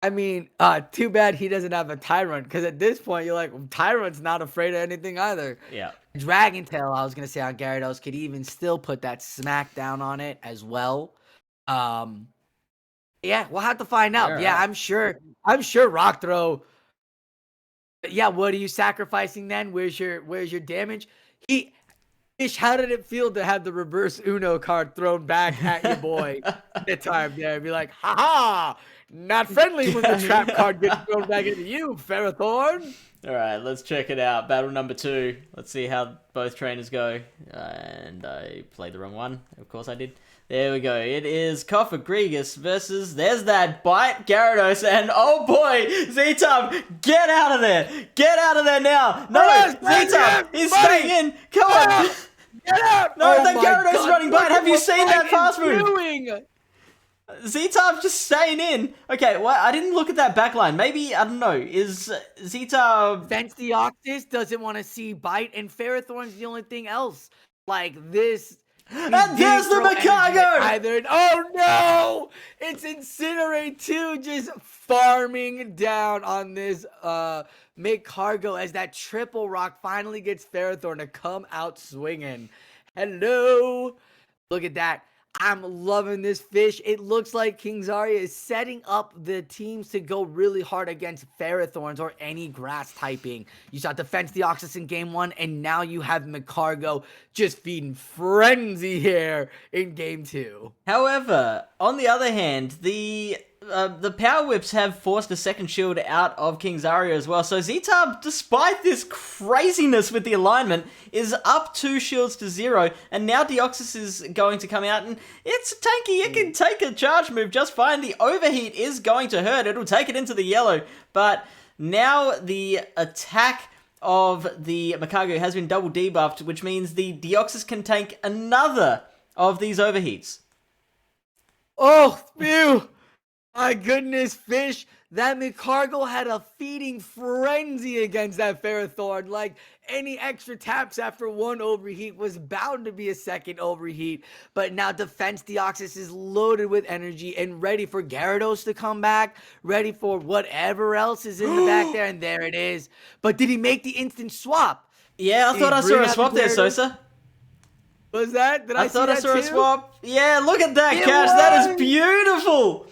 Speaker 2: I mean, too bad he doesn't have a Tyrant, because at this point you're like, Tyrant's not afraid of anything either.
Speaker 1: Yeah.
Speaker 2: Dragon Tail, I was gonna say, on Gyarados could even still put that smackdown on it as well. Yeah, we'll have to find out. Yeah, I'm sure Rock Throw. Yeah, what are you sacrificing then? Where's your damage? Fish, how did it feel to have the reverse Uno card thrown back at your boy the time there? Be like, haha, not friendly when the trap card gets thrown back into you, Ferrothorn.
Speaker 1: All right, let's check it out. Battle number 2. Let's see how both trainers go. And I played the wrong one. Of course I did. There we go. It is Cofagrigus versus, there's that Bite Gyarados, and oh boy, Zeetarb, get out of there! Get out of there now! No, Zeetarb, he's staying in! Come on!
Speaker 2: Get out!
Speaker 1: No, that Gyarados is running Bite! Have you seen that fast move? Zeetarb just staying in. Okay, well, I didn't look at that backline. Maybe, I don't know, is Zeetarb...
Speaker 2: Fence Deoxys doesn't want to see Bite, and Ferrothorn's the only thing else. Like this...
Speaker 1: And there's the Makago!
Speaker 2: Oh no! It's Incinerate too, just farming down on this mid-cargo as that triple rock finally gets Ferrothorn to come out swinging. Hello. Look at that. I'm loving this fish. It looks like King Zarya is setting up the teams to go really hard against Ferrothorns or any grass typing. You saw Defense Deoxys in game 1, and now you have Micargo just feeding frenzy here in game 2.
Speaker 1: However, on the other hand, the Power Whips have forced a second shield out of King Zarya as well. So Zeetarb, despite this craziness with the alignment, is up 2 shields to 0. And now Deoxys is going to come out, and it's tanky. It can take a charge move just fine. The overheat is going to hurt. It'll take it into the yellow. But now the attack of the Micargo has been double debuffed, which means the Deoxys can tank another of these overheats.
Speaker 2: Oh, phew! My goodness, fish. That Micargo had a feeding frenzy against that Ferrothorn. Like, any extra taps after one overheat was bound to be a second overheat. But now Defense Deoxys is loaded with energy and ready for Gyarados to come back. Ready for whatever else is in the back there. And there it is. But did he make the instant swap?
Speaker 1: Yeah, I thought I saw a swap there, Sosa.
Speaker 2: Was that? Did I
Speaker 1: thought I
Speaker 2: see
Speaker 1: saw
Speaker 2: that
Speaker 1: a
Speaker 2: too?
Speaker 1: swap. Yeah, look at that, Cash. That is beautiful.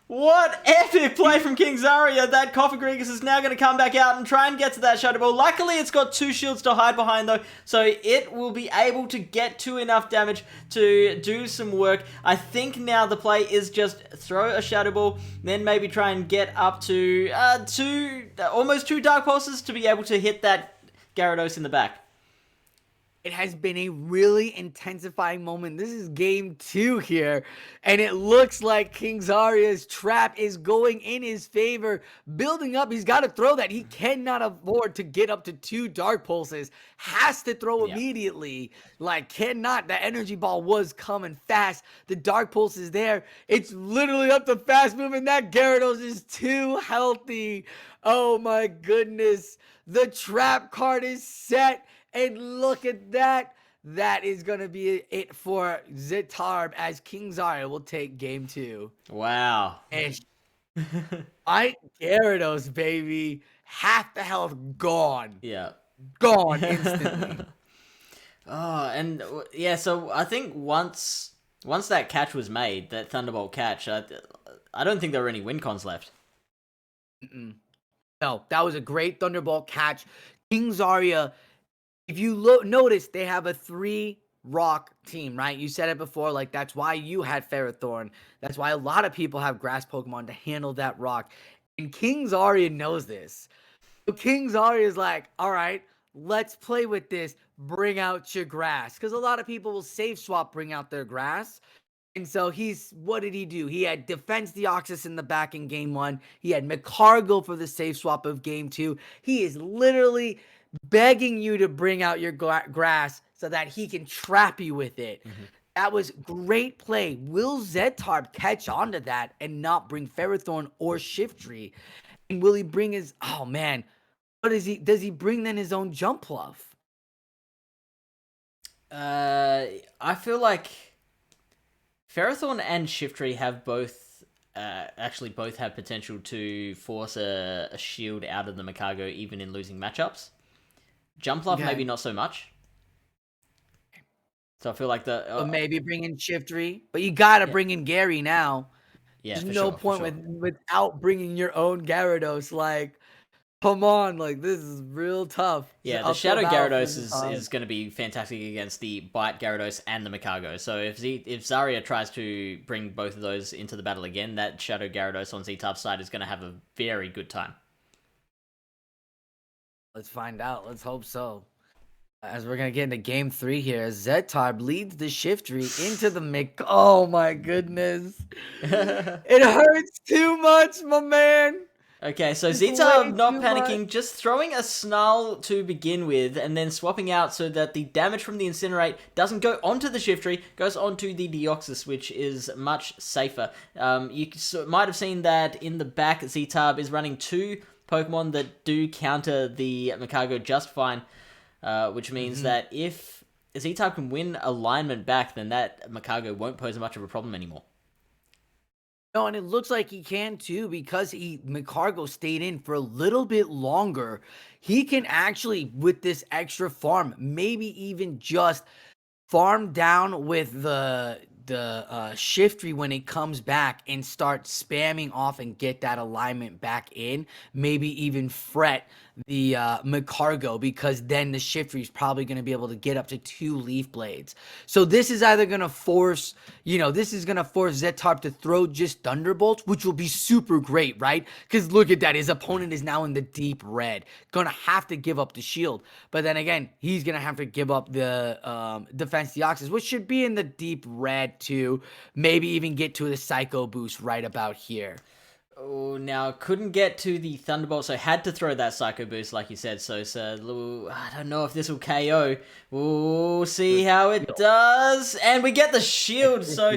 Speaker 1: What epic play from King Zarya. That Cofagrigus is now going to come back out and try and get to that Shadow Ball. Luckily, it's got 2 shields to hide behind, though, so it will be able to get to enough damage to do some work. I think now the play is just throw a Shadow Ball, then maybe try and get up to almost 2 Dark Pulses to be able to hit that Gyarados in the back.
Speaker 2: It has been a really intensifying moment. This is game 2 here, and it looks like King Zarya's trap is going in his favor. Building up, he's got to throw that. He cannot afford to get up to 2 Dark Pulses. Has to throw immediately. Like, cannot. The energy ball was coming fast. The Dark Pulse is there. It's literally up to fast moving. That Gyarados is too healthy. Oh my goodness. The trap card is set. And look at that. That is going to be it for Zeetarb as King Zarya will take game 2.
Speaker 1: Wow.
Speaker 2: And Gyarados, baby. Half the health gone.
Speaker 1: Yeah.
Speaker 2: Gone instantly.
Speaker 1: Oh, and yeah, so I think once that catch was made, that Thunderbolt catch, I don't think there were any win cons left.
Speaker 2: No, that was a great Thunderbolt catch. King Zarya, if you notice, they have a 3-rock team, right? You said it before, like, that's why you had Ferrothorn. That's why a lot of people have grass Pokemon to handle that rock. And King Zarya knows this. So King Zarya is like, all right, let's play with this. Bring out your grass. Because a lot of people will save swap, bring out their grass. And so what did he do? He had Defense Deoxys in the back in game 1. He had Micargo for the save swap of game 2. He is literally begging you to bring out your grass so that he can trap you with it. That was great play. Will Zeetarb catch on to that and not bring Ferrothorn or Shiftry? And will he bring his... Oh, man. What is he... Does he bring then his own Jump Bluff?
Speaker 1: I feel like Ferrothorn and Shiftry have both... actually both have potential to force a shield out of the Micargo even in losing matchups. Jump Bluff, maybe not so much. So I feel like
Speaker 2: But maybe bring in Shiftry. But you gotta bring in Gary now.
Speaker 1: Yeah,
Speaker 2: there's no point without bringing your own Gyarados. Like, come on, like, this is real tough.
Speaker 1: Yeah, the Shadow Gyarados is going to be fantastic against the Bite Gyarados and the Micargo. So if Zarya tries to bring both of those into the battle again, that Shadow Gyarados on Zeetarb's side is going to have a very good time.
Speaker 2: Let's find out. Let's hope so. As we're going to get into game 3 here, Zeetarb leads the Shiftry into the Oh my goodness. It hurts too much, my man.
Speaker 1: Okay, so Zeetarb not panicking, just throwing a Snarl to begin with, and then swapping out so that the damage from the Incinerate doesn't go onto the Shiftry, goes onto the Deoxys, which is much safer. You might have seen that in the back, Zeetarb is running 2 Pokemon that do counter the Micargo just fine, which means that if Zeetarb can win alignment back, then that Micargo won't pose much of a problem anymore.
Speaker 2: No, and it looks like he can too because McCargo stayed in for a little bit longer. He can actually, with this extra farm, maybe even just farm down with the Shiftry when it comes back and start spamming off and get that alignment back in. Maybe even fret the McCargo, because then the Shiftry is probably going to be able to get up to 2 Leaf Blades. So this is either going to force, this is going to force Zeetarb to throw just Thunderbolts, which will be super great, right? Because look at that. His opponent is now in the deep red. Going to have to give up the shield. But then again, he's going to have to give up the Defense Deoxys, which should be in the deep red too. Maybe even get to the Psycho Boost right about here.
Speaker 1: Oh, now couldn't get to the Thunderbolt, so had to throw that Psycho Boost, like you said. So I don't know if this will KO. We'll see how it does, and we get the shield. So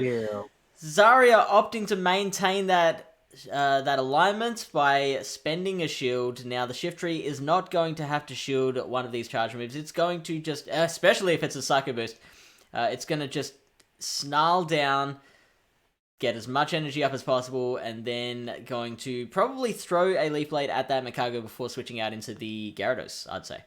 Speaker 1: Zarya opting to maintain that alignment by spending a shield. Now the Shiftry is not going to have to shield one of these charge moves. It's going to just, especially if it's a Psycho Boost, it's going to just snarl down, get as much energy up as possible, and then going to probably throw a Leaf Blade at that McCargo before switching out into the Gyarados, I'd say.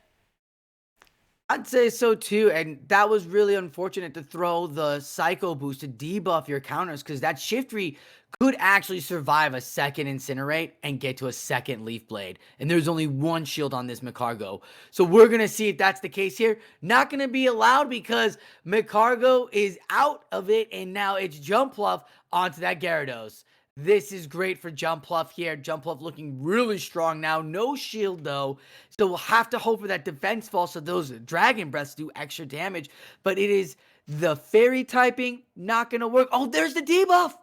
Speaker 2: I'd say so too, and that was really unfortunate to throw the Psycho Boost to debuff your counters, because that Shiftry could actually survive a second Incinerate and get to a second Leaf Blade, and there's only one shield on this McCargo. So we're going to see if that's the case here. Not going to be allowed because McCargo is out of it, and now it's Jumpluff onto that Gyarados. This is great for Jumpluff here. Jumpluff looking really strong now. No shield, though. So we'll have to hope for that defense fall so those Dragon Breaths do extra damage. But it is the Fairy typing. Not going to work. Oh, there's the debuff.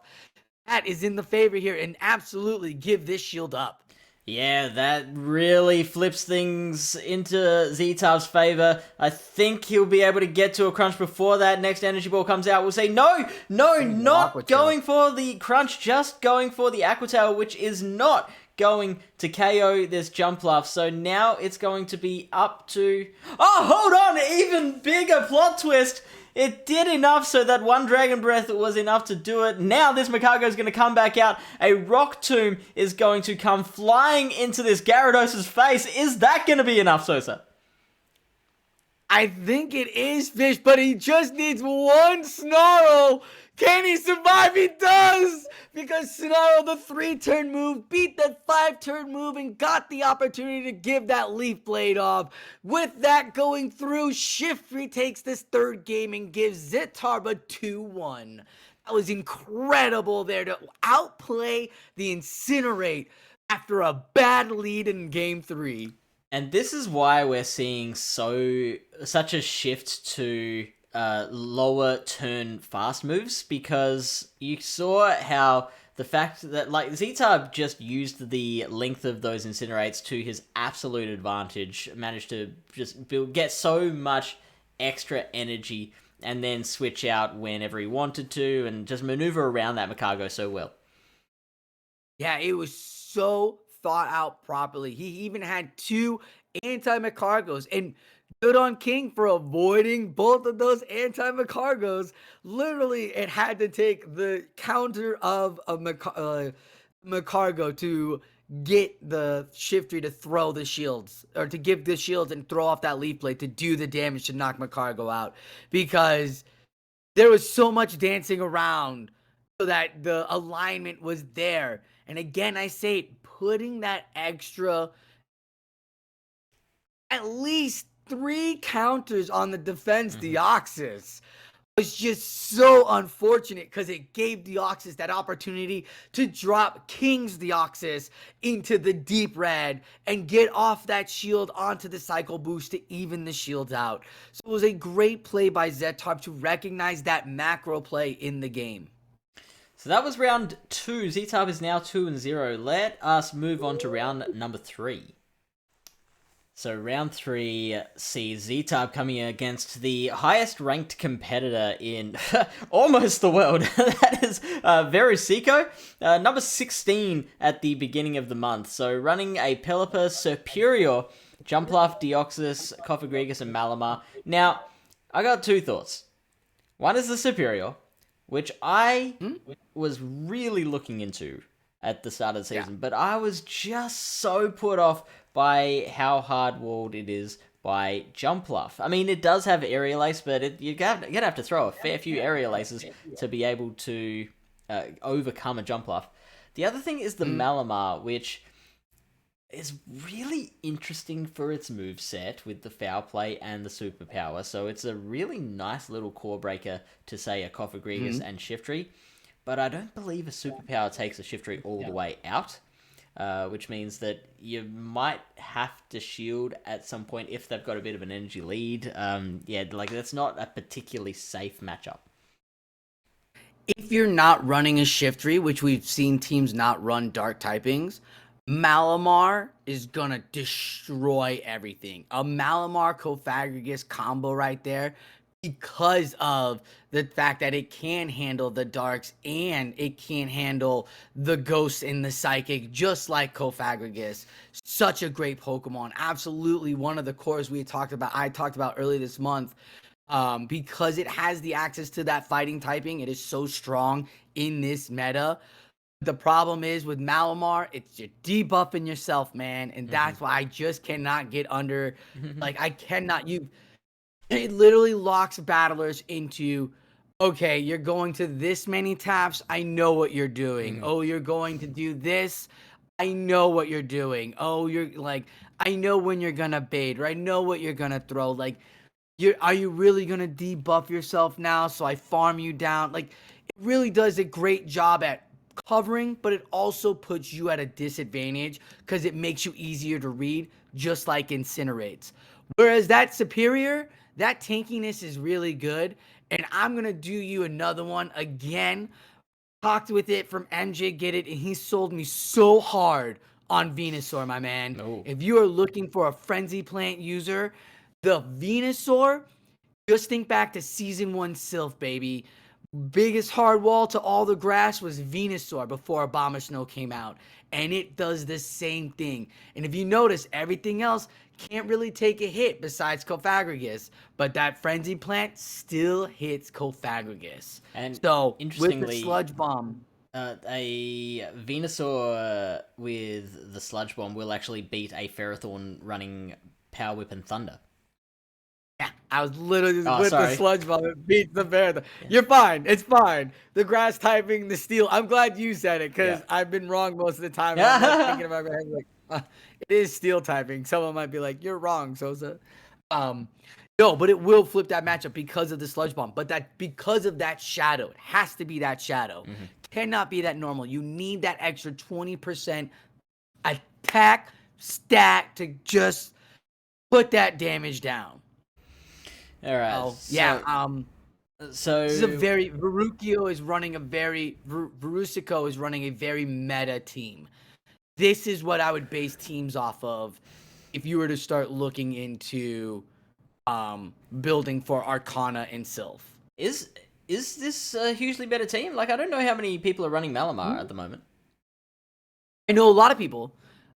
Speaker 2: That is in the favor here. And absolutely give this shield up.
Speaker 1: Yeah, that really flips things into Zeetarb's favor. I think he'll be able to get to a crunch before that next energy ball comes out. We'll say, no, not going for the crunch, just going for the Aqua Tail, which is not going to KO this Jumpluff. So now it's going to be up to... Oh, hold on! Even bigger plot twist! It did enough so that one Dragon Breath was enough to do it. Now this McCargo is going to come back out. A Rock Tomb is going to come flying into this Gyarados' face. Is that going to be enough, Sosa?
Speaker 2: I think it is, Fish, but he just needs one Snarl. Can he survive? He does! Because Snarl, the 3-turn move, beat the 5-turn move and got the opportunity to give that Leaf Blade off. With that going through, Shiftry takes this third game and gives Zeetarb a 2-1. That was incredible there to outplay the Incinerate after a bad lead in game 3.
Speaker 1: And this is why we're seeing such a shift to lower turn fast moves, because you saw how the fact that Zeetarb just used the length of those Incinerates to his absolute advantage, managed to just get so much extra energy and then switch out whenever he wanted to and just maneuver around that McCargo so well.
Speaker 2: Yeah, it was so thought out properly. He even had 2 anti-McCargos, and good on King for avoiding both of those anti-McCargos. Literally, it had to take the counter of a McCargo to get the Shiftry to throw the shields, or to give the shields and throw off that Leaf Blade to do the damage to knock McCargo out, because there was so much dancing around so that the alignment was there. And again, I say, putting that extra, at least 3 counters on the defense Deoxys was just so unfortunate, because it gave Deoxys that opportunity to drop King's Deoxys into the deep red and get off that shield onto the Cycle Boost to even the shields out. So it was a great play by Zeetarb to recognize that macro play in the game.
Speaker 1: So that was round 2. Zeetarb is now 2-0. Let us move on to round number 3. So round 3 sees Zeetarb coming against the highest ranked competitor in almost the world. That is Verisico, number 16 at the beginning of the month. So running a Pelipper, Superior, Jumpluff, Deoxys, Cofagrigus, and Malamar. Now, I got 2 thoughts. One is the Superior. which I was really looking into at the start of the season, but I was just so put off by how hard-walled it is by Jumpluff. I mean, it does have Aerial Ace, but you're gonna have to throw a fair few Aerial Aces to be able to overcome a Jumpluff. The other thing is the Malamar, which is really interesting for its moveset with the Foul Play and the Superpower. So it's a really nice little core breaker to, say, a Cofagrigus and Shiftry. But I don't believe a Superpower takes a Shiftry all the way out, which means that you might have to shield at some point if they've got a bit of an energy lead. That's not a particularly safe matchup.
Speaker 2: If you're not running a Shiftry, which we've seen teams not run Dark typings, Malamar is gonna destroy everything. A Malamar Cofagrigus combo right there, because of the fact that it can handle the darks and it can handle the ghosts and the psychic, just like Cofagrigus. Such a great Pokemon. Absolutely one of the cores I talked about earlier this month. Because it has the access to that fighting typing, it is so strong in this meta. The problem is with Malamar, it's you're debuffing yourself, man, and that's why I just cannot get under. Like, I cannot. It literally locks battlers into, okay, you're going to this many taps. I know what you're doing. Oh, you're going to do this. I know what you're doing. Oh, you're like, I know when you're gonna bait, or I know what you're gonna throw. Like, are you really gonna debuff yourself now? So I farm you down. Like, it really does a great job at covering, but it also puts you at a disadvantage because it makes you easier to read, just like Incinerates. Whereas that Superior, that tankiness is really good, and I'm gonna do you another one again. Talked with it from MJ, get it, and he sold me so hard on Venusaur, my man.
Speaker 1: Oh.
Speaker 2: If you are looking for a Frenzy Plant user, the Venusaur, just think back to Season 1 Silph, baby. Biggest hard wall to all the grass was Venusaur before Abomasnow came out. And it does the same thing. And if you notice, everything else can't really take a hit besides Cofagrigus. But that Frenzy Plant still hits Cofagrigus.
Speaker 1: And
Speaker 2: so,
Speaker 1: interestingly,
Speaker 2: with the Sludge Bomb,
Speaker 1: a Venusaur with the Sludge Bomb will actually beat a Ferrothorn running Power Whip and Thunder.
Speaker 2: Yeah, I was literally with the Sludge Bomb. It beats the bear. You're fine. It's fine. The grass typing, the steel. I'm glad you said it because I've been wrong most of the time. I'm like thinking about it, it is steel typing. Someone might be like, "You're wrong, Sosa." No, but it will flip that matchup because of the Sludge Bomb. But because of that shadow, it has to be that shadow. Cannot be that normal. You need that extra 20% attack stat to just put that damage down.
Speaker 1: All right.
Speaker 2: So this is a very Verusico is running a very meta team. This is what I would base teams off of if you were to start looking into building for Arcana and Silph.
Speaker 1: Is this a hugely better team? Like, I don't know how many people are running Malamar at the moment.
Speaker 2: I know a lot of people.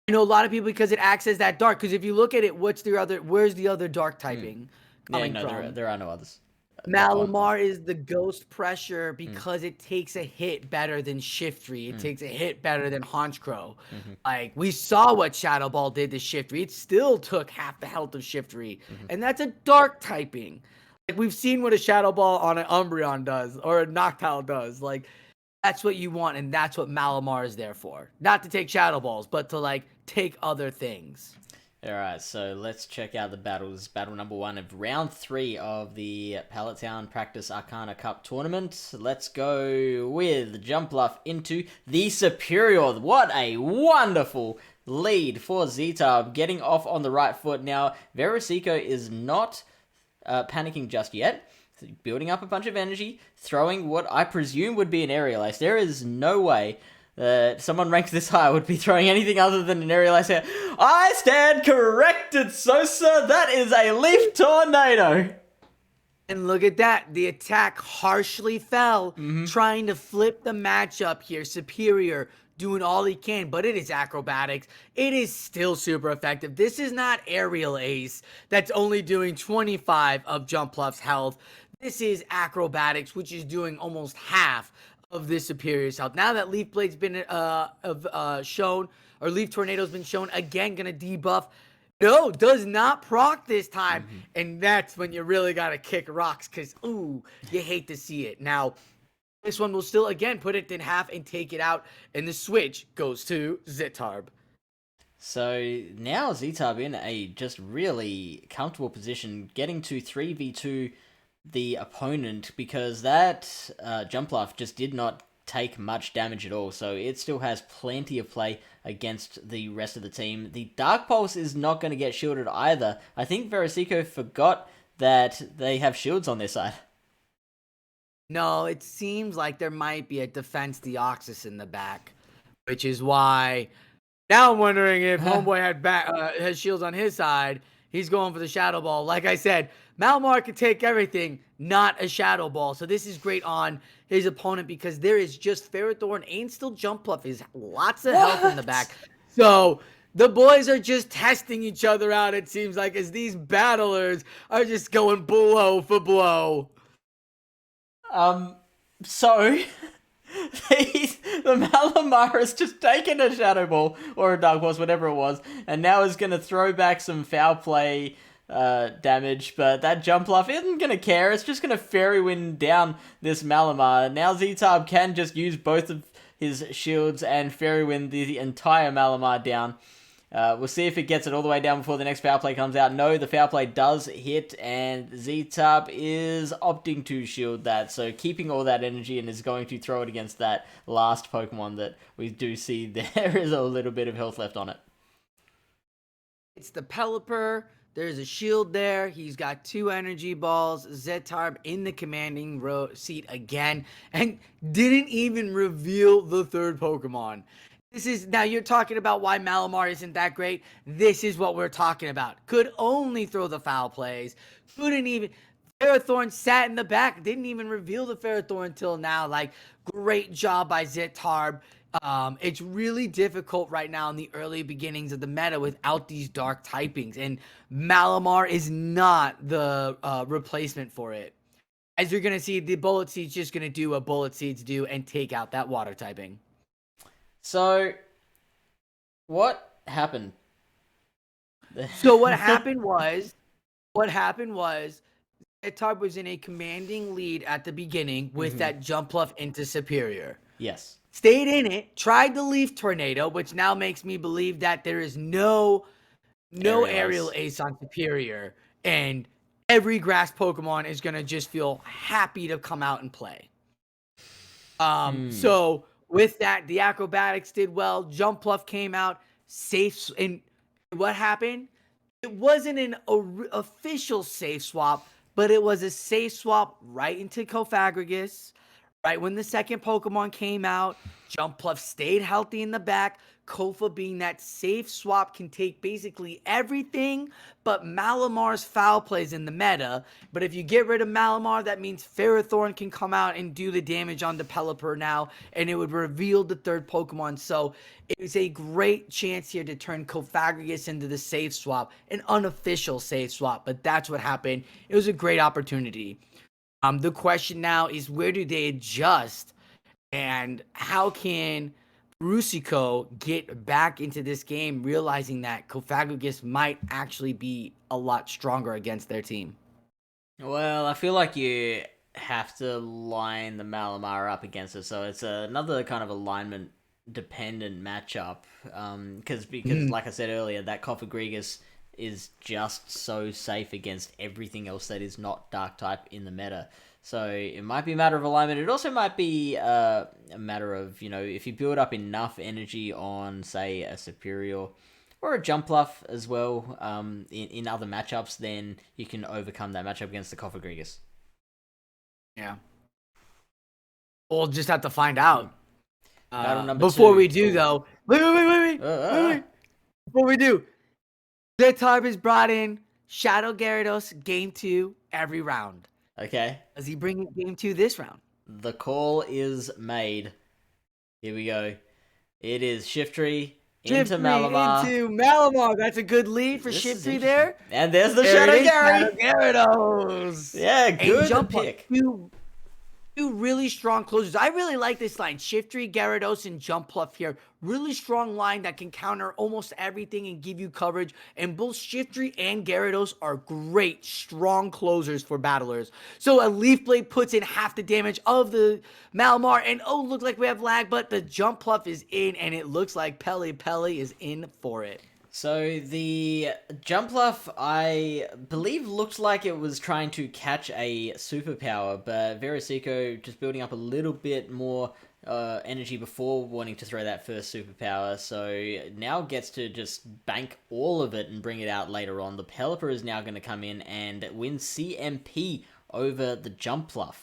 Speaker 2: Because it acts as that dark. Because if you look at it, where's the other dark typing?
Speaker 1: There are no others.
Speaker 2: Malamar is the ghost pressure because it takes a hit better than Shiftry. It takes a hit better than Honchkrow. Like, we saw what Shadow Ball did to Shiftry. It still took half the health of Shiftry. And that's a dark typing. Like, we've seen what a Shadow Ball on an Umbreon does or a Noctowl does. Like, that's what you want, and that's what Malamar is there for. Not to take Shadow Balls, but to, like, take other things.
Speaker 1: Alright, so let's check out the battles. Battle number 1 of round 3 of the Pallet Town Practice Arcana Cup tournament. Let's go with Jumpluff into the Superior. What a wonderful lead for Zeetarb, getting off on the right foot. Now, Verusico is not panicking just yet. Building up a bunch of energy, throwing what I presume would be an Aerial Ace. There is no way someone ranked this high would be throwing anything other than an Aerial Ace here. I stand corrected, Sosa. That is a Leaf Tornado.
Speaker 2: And look at that. The attack harshly fell, trying to flip the matchup here. Superior doing all he can, but it is acrobatics. It is still super effective. This is not Aerial Ace that's only doing 25 of Jumpluff's health. This is Acrobatics, which is doing almost half of this Superior's health. Now that Leaf Blade's been shown, or Leaf Tornado's been shown, again, gonna debuff. No, does not proc this time. And that's when you really gotta kick rocks, because, ooh, you hate to see it. Now, this one will still, again, put it in half and take it out, and the switch goes to Zeetarb.
Speaker 1: So now Zeetarb in a just really comfortable position, getting to 3v2 the opponent, because that jump laugh just did not take much damage at all, so it still has plenty of play against the rest of the team. The Dark Pulse is not going to get shielded either. I think Verosico forgot that they have shields on their side.
Speaker 2: No, it seems like there might be a Defense Deoxys in the back, which is why now I'm wondering if Homeboy has shields on his side. He's going for the Shadow Ball. Like I said, Malamar can take everything, not a Shadow Ball. So this is great on his opponent because there is just Ferrothorn and still Jump Bluff is lots of health in the back. So the boys are just testing each other out, it seems like, as these battlers are just going blow for blow.
Speaker 1: So the Malamar has just taken a Shadow Ball or a Dark Pulse, whatever it was, and now is going to throw back some foul play damage, but that Jump Bluff isn't going to care. It's just going to Fairy Wind down this Malamar. Now Zeetarb can just use both of his shields and Fairy Wind the entire Malamar down. We'll see if it gets it all the way down before the next foul play comes out. No, the foul play does hit, and Zeetarb is opting to shield that, so keeping all that energy, and is going to throw it against that last Pokemon that we do see there is a little bit of health left on it.
Speaker 2: It's the Pelipper. There's a shield there. He's got 2 energy balls. Zeetarb in the commanding seat again, and didn't even reveal the third Pokemon. This is, now you're talking about why Malamar isn't that great. This is what we're talking about. Could only throw the foul plays. Couldn't even, Ferrothorn sat in the back. Didn't even reveal the Ferrothorn until now. Like, great job by Zeetarb. It's really difficult right now in the early beginnings of the meta without these dark typings. And Malamar is not the replacement for it. As you're going to see, the Bullet Seed's just going to do what Bullet Seeds do and take out that water typing.
Speaker 1: So, what happened?
Speaker 2: So what happened was Zeetarb was in a commanding lead at the beginning with that Jump Bluff into Superior.
Speaker 1: Yes.
Speaker 2: Stayed in it, tried the Leaf Tornado, which now makes me believe that there is no aerial ace on Superior, and every grass Pokemon is going to just feel happy to come out and play. So with that, the Acrobatics did well. Jump Bluff came out safe. And what happened? It wasn't an official safe swap, but it was a safe swap right into Cofagrigus. Right when the second Pokemon came out, Jump Bluff stayed healthy in the back. Kofa, being that safe swap, can take basically everything but Malamar's foul plays in the meta. But if you get rid of Malamar, that means Ferrothorn can come out and do the damage on the Pelipper now, and it would reveal the third Pokemon. So it was a great chance here to turn Cofagrigus into the safe swap, an unofficial safe swap, but that's what happened. It was a great opportunity. The question now is, where do they adjust, and how can Rusico get back into this game, realizing that Cofagrigus might actually be a lot stronger against their team?
Speaker 1: Well, I feel like you have to line the Malamar up against it, so it's another kind of alignment dependent matchup. Because like I said earlier, that Cofagrigus is just so safe against everything else that is not Dark type in the meta. So it might be a matter of alignment. It also might be a matter of, if you build up enough energy on, say, a Superior or a Jump Bluff as well in other matchups, then you can overcome that matchup against the Cofagrigus.
Speaker 2: Yeah. We'll just have to find out.
Speaker 1: Before
Speaker 2: we do, though, wait. Before we do, Zeetarb is brought in Shadow Gyarados game 2 every round.
Speaker 1: Okay.
Speaker 2: Does he bring in game 2 this round?
Speaker 1: The call is made. Here we go. It is Shiftry into
Speaker 2: Shiftry
Speaker 1: Malamar.
Speaker 2: into Malamar. That's a good lead for
Speaker 1: This is
Speaker 2: Shiftry
Speaker 1: interesting.
Speaker 2: there.
Speaker 1: And there's the
Speaker 2: There
Speaker 1: Shadow
Speaker 2: it is,
Speaker 1: Gary.
Speaker 2: Shadow Gyarados.
Speaker 1: Yeah, good
Speaker 2: And jump
Speaker 1: pick.
Speaker 2: up. Two really strong closers. I really like this line. Shiftry, Gyarados, and Jumpluff here. Really strong line that can counter almost everything and give you coverage. And both Shiftry and Gyarados are great, strong closers for battlers. So a Leaf Blade puts in half the damage of the Malamar. And oh, look like we have lag, but the Jumpluff is in, and it looks like Pele is in for it.
Speaker 1: So the Jumpluff, I believe, looked like it was trying to catch a superpower, but Verisico just building up a little bit more energy before wanting to throw that first superpower, so now gets to just bank all of it and bring it out later on. The Pelipper is now going to come in and win CMP over the Jumpluff.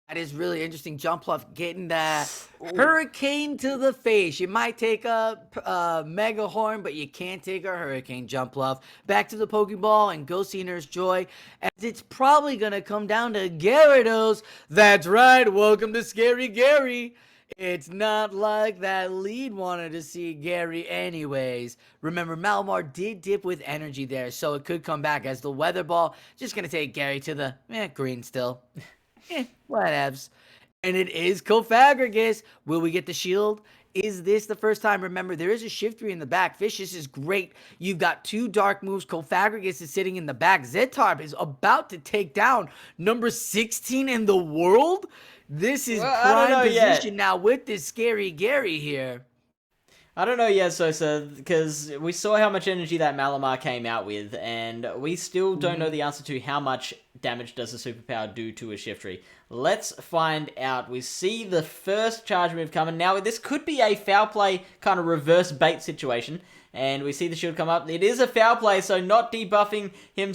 Speaker 2: That is really interesting. Jumpluff getting that hurricane to the face. You might take a Mega Horn, but you can't take a hurricane, Jumpluff. Back to the Pokeball and go see Nurse Joy, as it's probably going to come down to Gyarados. That's right. Welcome to Scary Gary. It's not like that lead wanted to see Gary anyways. Remember, Malamar did dip with energy there, so it could come back as the Weather Ball. Just going to take Gary to the green still. Whatevs. And it is Cofagrigus. Will we get the shield? Is this the first time? Remember, there is a Shiftry in the back. Fish, this is great. You've got two dark moves. Cofagrigus is sitting in the back. Zeetarb is about to take down number 16 in the world. This is prime position now with this Scary Gary here.
Speaker 1: I don't know yet, Sosa, because we saw how much energy that Malamar came out with, and we still don't know the answer to how much damage does a superpower do to a Shiftry. Let's find out. We see the first charge move coming. Now, this could be a foul play kind of reverse bait situation, and we see the shield come up. It is a foul play, so not debuffing him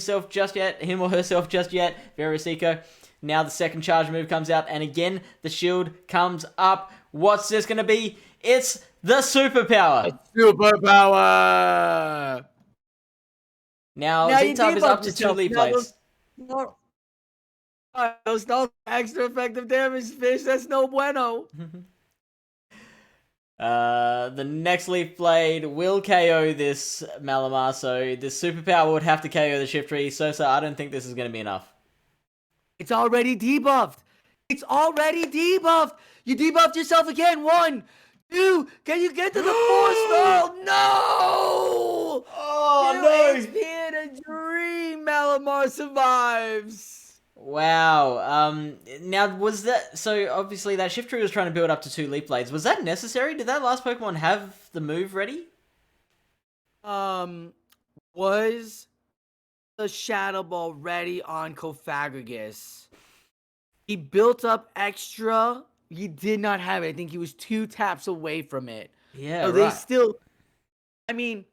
Speaker 1: or herself just yet. Verisico. Now the second charge move comes out, and again, the shield comes up. What's this going to be? It's the superpower.
Speaker 2: Superpower.
Speaker 1: Now Zeetarb is up to 2 lead plates.
Speaker 2: Those no extra effective damage, Fish. That's no bueno.
Speaker 1: The next Leaf Blade will KO this Malamar, so this superpower would have to KO the Shiftry. So I don't think this is going to be enough.
Speaker 2: It's already debuffed. It's already debuffed. You debuffed yourself again. 1, 2. Can you get to the 4 spell? No!
Speaker 1: Oh, no!
Speaker 2: HP in a dream. Malamar survives.
Speaker 1: Wow. Now, was that... So, obviously, that Shiftry was trying to build up to 2 Leaf Blades. Was that necessary? Did that last Pokemon have the move ready?
Speaker 2: Was the Shadow Ball ready on Cofagrigus? He built up extra. He did not have it. I think he was 2 taps away from it.
Speaker 1: Yeah,
Speaker 2: so
Speaker 1: right.
Speaker 2: They still... I mean,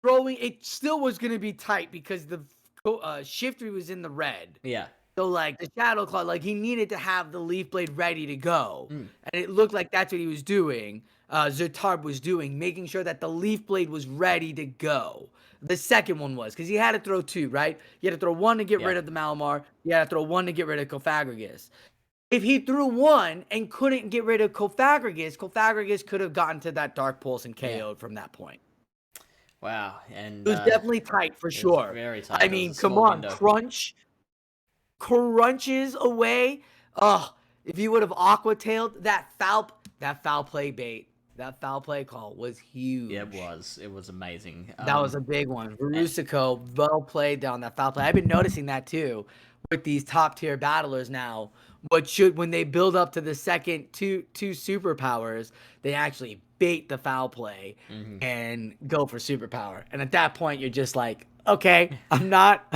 Speaker 2: throwing... It still was going to be tight because the Shiftry was in the red.
Speaker 1: Yeah.
Speaker 2: So, like, the Shadow Claw, like, he needed to have the Leaf Blade ready to go. And it looked like that's what he was doing. Zeetarb was doing, making sure that the Leaf Blade was ready to go. The second one was, because he had to throw 2, right? You had to throw 1 to get rid of the Malamar. You had to throw 1 to get rid of Cofagrigus. If he threw 1 and couldn't get rid of Cofagrigus could have gotten to that Dark Pulse and KO'd from that point.
Speaker 1: Wow. And
Speaker 2: it was definitely tight for sure.
Speaker 1: Very tight.
Speaker 2: I mean, come on, crunches away. Oh, if you would have aqua-tailed that foul play bait. That foul play call was huge.
Speaker 1: Yeah, it was. It was amazing.
Speaker 2: That was a big one. Verisico, well played down that foul play. I've been noticing that too with these top tier battlers now. When they build up to the second two superpowers, they actually bait the foul play and go for superpower. And at that point, you're just like, okay, I'm not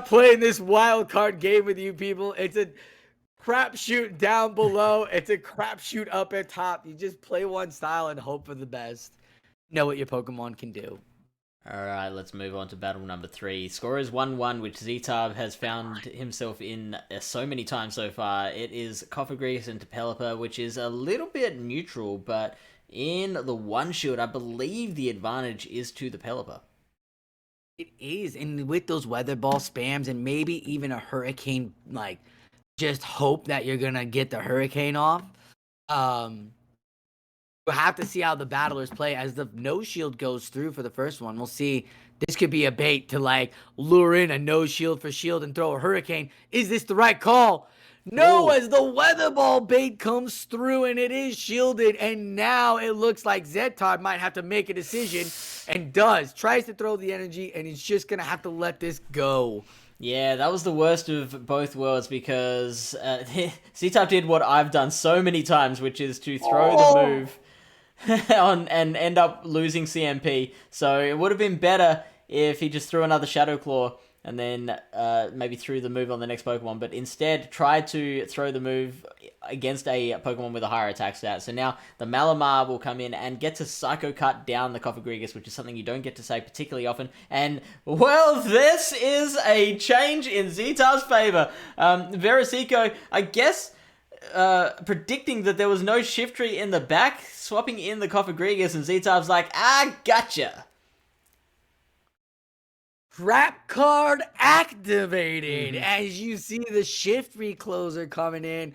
Speaker 2: playing this wild card game with you people. It's a crapshoot down below. It's a crapshoot up at top. You just play one style and hope for the best. Know what your Pokemon can do.
Speaker 1: Alright, let's move on to battle number 3. Score is 1-1, which Zeetarb has found himself in so many times so far. It is Cofagrigus into Pelipper, which is a little bit neutral, but in the one shield, I believe the advantage is to the Pelipper.
Speaker 2: It is, and with those Weather Ball spams and maybe even a Hurricane, like, just hope that you're gonna get the Hurricane off. we'll have to see how the battlers play as the no shield goes through for the first one. We'll see. This could be a bait to like lure in a no shield for shield and throw a hurricane. Is this the right call? No,
Speaker 1: Ooh.
Speaker 2: as the weather ball bait comes through and it is shielded, and now it looks like Zeetarb might have to make a decision, and does. Tries to throw the energy, and he's just gonna have to let this go.
Speaker 1: Yeah, that was the worst of both worlds because Zeetarb did what I've done so many times, which is to throw the move on and end up losing CMP. So it would have been better if he just threw another Shadow Claw and then maybe threw the move on the next Pokemon, but instead tried to throw the move against a Pokemon with a higher attack stat. So now the Malamar will come in and get to Psycho Cut down the Cofagrigus, which is something you don't get to say particularly often. And, well, this is a change in Zeetarb's favor. Verisico, I guess, predicting that there was no Shiftry in the back, swapping in the Cofagrigus, and Zeetarb's like, gotcha.
Speaker 2: Trap card activated as you see the Shiftry closer coming in.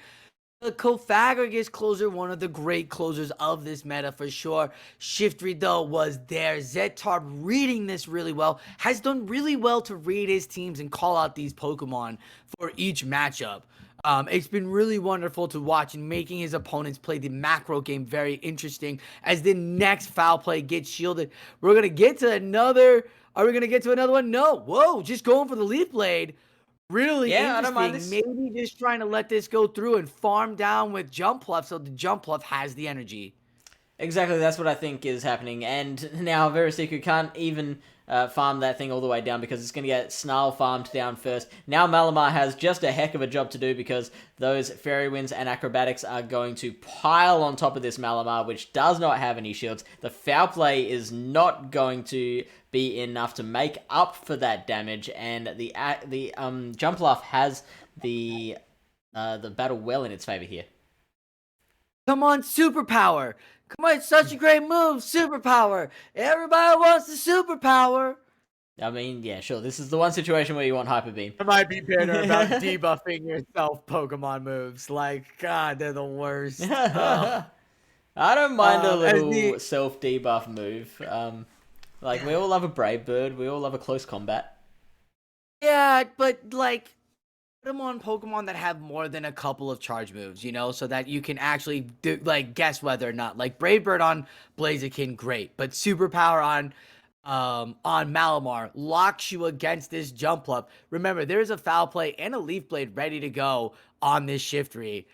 Speaker 2: The Cofagrigus closer, one of the great closers of this meta for sure. Shiftry though was there. Zeetarb reading this really well, has done really well to read his teams and call out these Pokemon for each matchup. It's been really wonderful to watch and making his opponents play the macro game very interesting as the next foul play gets shielded. We're going to get to another... Are we going to get to another one? No. Whoa, just going for the Leaf Blade. Really interesting. I don't mind this. Maybe just trying to let this go through and farm down with Jumpluff so the Jumpluff has the energy.
Speaker 1: Exactly, that's what I think is happening. And now Verisico can't even farm that thing all the way down because it's going to get Snarl farmed down first. Now Malamar has just a heck of a job to do because those Fairy Winds and Acrobatics are going to pile on top of this Malamar, which does not have any shields. The Foul Play is not going to be enough to make up for that damage, and the Jumpluff has the battle well in its favor here.
Speaker 2: Come on, Superpower! Come on, it's such a great move, Superpower! Everybody wants the Superpower!
Speaker 1: I mean, yeah, sure. This is the one situation where you want Hyper Beam.
Speaker 2: It might be better about debuffing yourself Pokemon moves. Like, God, they're the worst.
Speaker 1: I don't mind a little self-debuff move. Like, we all love a Brave Bird. We all love a close combat.
Speaker 2: Yeah, but, like, put them on Pokemon that have more than a couple of charge moves, you know, so that you can actually, guess whether or not. Like, Brave Bird on Blaziken, great. But Superpower on Malamar locks you against this Jumpluff. Remember, there's a Foul Play and a Leaf Blade ready to go on this Shiftry.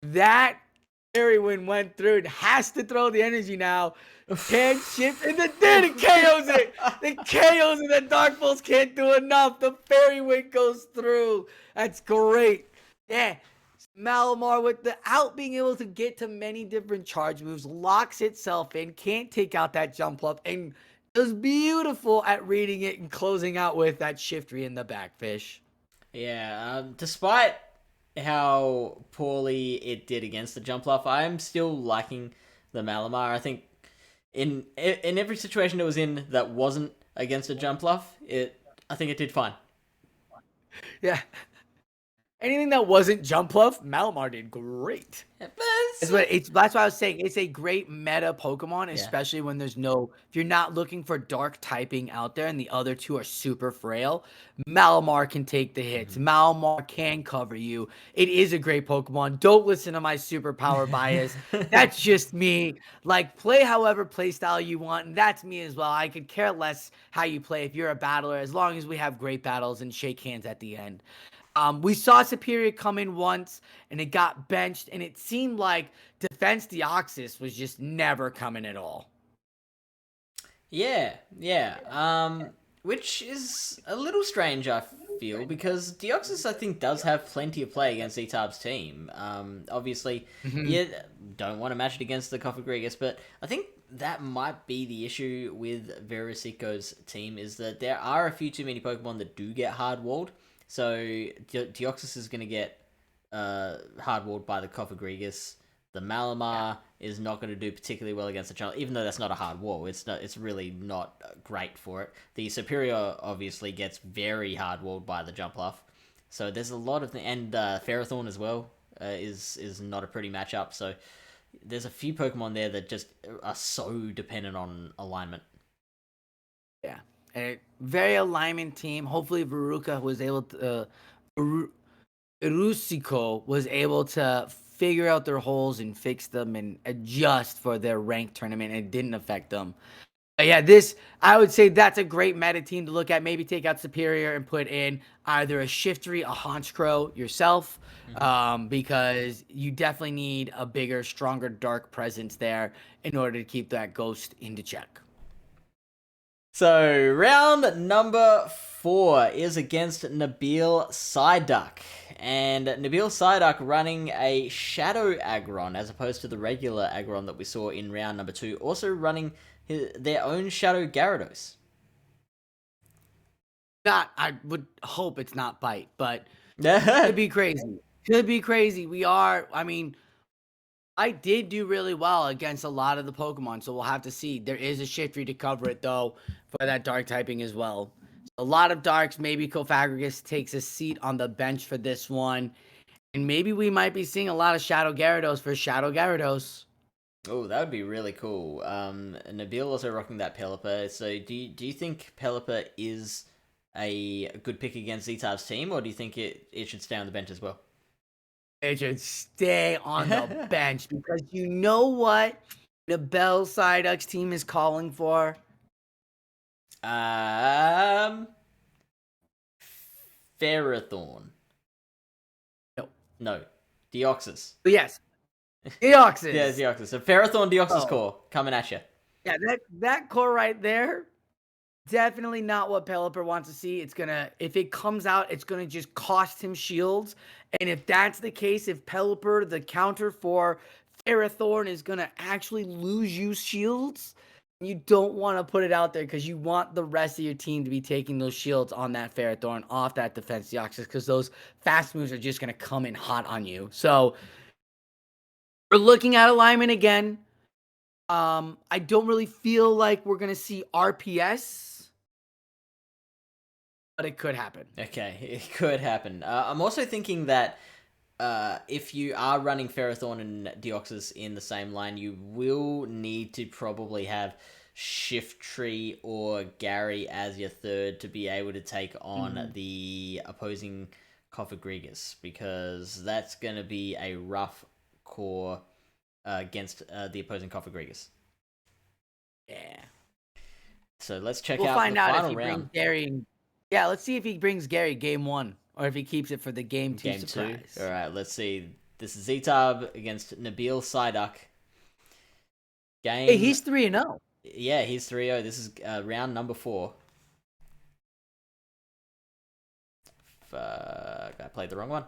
Speaker 2: That Fairy Wind went through and has to throw the energy now. Can't shift, and then it KOs it. The KOs and the Dark Pulse can't do enough. The Fairy Wind goes through. That's great. Yeah. Malamar, without being able to get to many different charge moves, locks itself in, can't take out that Jumpluff, and is beautiful at reading it and closing out with that Shiftry in the back, Fish.
Speaker 1: Yeah, despite how poorly it did against the Jumpluff, I'm still liking the Malamar. I think in every situation it was in that wasn't against a Jumpluff, I think it did fine.
Speaker 2: Yeah. Anything that wasn't Jumpluff, Malamar did great. That's why I was saying it's a great meta Pokemon, especially when there's if you're not looking for dark typing out there and the other two are super frail, Malamar can take the hits. Malamar can cover you. It is a great Pokemon. Don't listen to my superpower bias. That's just me. Like, play however play style you want, and that's me as well. I could care less how you play if you're a battler, as long as we have great battles and shake hands at the end. We saw Superior come in once, and it got benched, and it seemed like Defense Deoxys was just never coming at all.
Speaker 1: Yeah. Which is a little strange, I feel, because Deoxys, I think, does have plenty of play against Zeetarb's team. Obviously, you don't want to match it against the Cofagrigus, but I think that might be the issue with Verisico's team, is that there are a few too many Pokemon that do get hard-walled. So Deoxys is going to get hard-walled by the Cofagrigus. The Malamar is not going to do particularly well against the Jumpluff, even though that's not a hard wall. It's really not great for it. The Superior obviously gets very hard-walled by the Jumpluff. So there's a lot of and Ferrothorn as well is not a pretty matchup. So there's a few Pokemon there that just are so dependent on alignment.
Speaker 2: Yeah, a very alignment team. Hopefully, Veruca was able to. Irusico was able to figure out their holes and fix them and adjust for their ranked tournament, and it didn't affect them. But yeah, I would say that's a great meta team to look at. Maybe take out Superior and put in either a Shiftry, a Honchkrow yourself, because you definitely need a bigger, stronger Dark presence there in order to keep that Ghost into check.
Speaker 1: So, round number 4 is against Nabil Psyduck. And Nabil Psyduck running a Shadow Aggron as opposed to the regular Aggron that we saw in round number 2. Also running their own Shadow Gyarados.
Speaker 2: I would hope it's not Bite, but could be crazy. Could be crazy. I did do really well against a lot of the Pokemon, so we'll have to see. There is a Shiftry to cover it, though, for that Dark typing as well. A lot of Darks. Maybe Cofagrigus takes a seat on the bench for this one. And maybe we might be seeing a lot of Shadow Gyarados for Shadow Gyarados.
Speaker 1: Oh, that would be really cool. Nabil also rocking that Pelipper. So do you think Pelipper is a good pick against Zeetarb's team, or do you think it should stay on the bench as well?
Speaker 2: It should stay on the bench, because you know what the Bell Psyduck's team is calling for?
Speaker 1: Ferrothorn. No. Deoxys.
Speaker 2: Yes. Deoxys.
Speaker 1: Yeah, Deoxys. So Ferrothorn, Deoxys core coming at you.
Speaker 2: Yeah, that core right there, definitely not what Pelipper wants to see. If it comes out, it's gonna just cost him shields. And if that's the case, if Pelipper, the counter for Ferrothorn, is gonna actually lose you shields, you don't want to put it out there, because you want the rest of your team to be taking those shields on that Ferrothorn off that defense Deoxys, because those fast moves are just gonna come in hot on you. So we're looking at alignment again. I don't really feel like we're gonna see RPS, but it could happen.
Speaker 1: Okay, it could happen. I'm also thinking that if you are running Ferrothorn and Deoxys in the same line, you will need to probably have Shiftry or Gary as your third to be able to take on the opposing Cofagrigus, because that's going to be a rough core against the opposing Cofagrigus.
Speaker 2: Yeah.
Speaker 1: So let's check
Speaker 2: We'll
Speaker 1: out
Speaker 2: find
Speaker 1: the
Speaker 2: out
Speaker 1: final
Speaker 2: if he
Speaker 1: round.
Speaker 2: brings Gary. Yeah, let's see if he brings Gary game 1, or if he keeps it for the game 2 surprise.
Speaker 1: All right, let's see. This is Zeetarb against Nabil Psyduck.
Speaker 2: Hey, he's 3-0.
Speaker 1: Yeah, he's 3-0. This is round number 4. Fuck, I played the wrong one.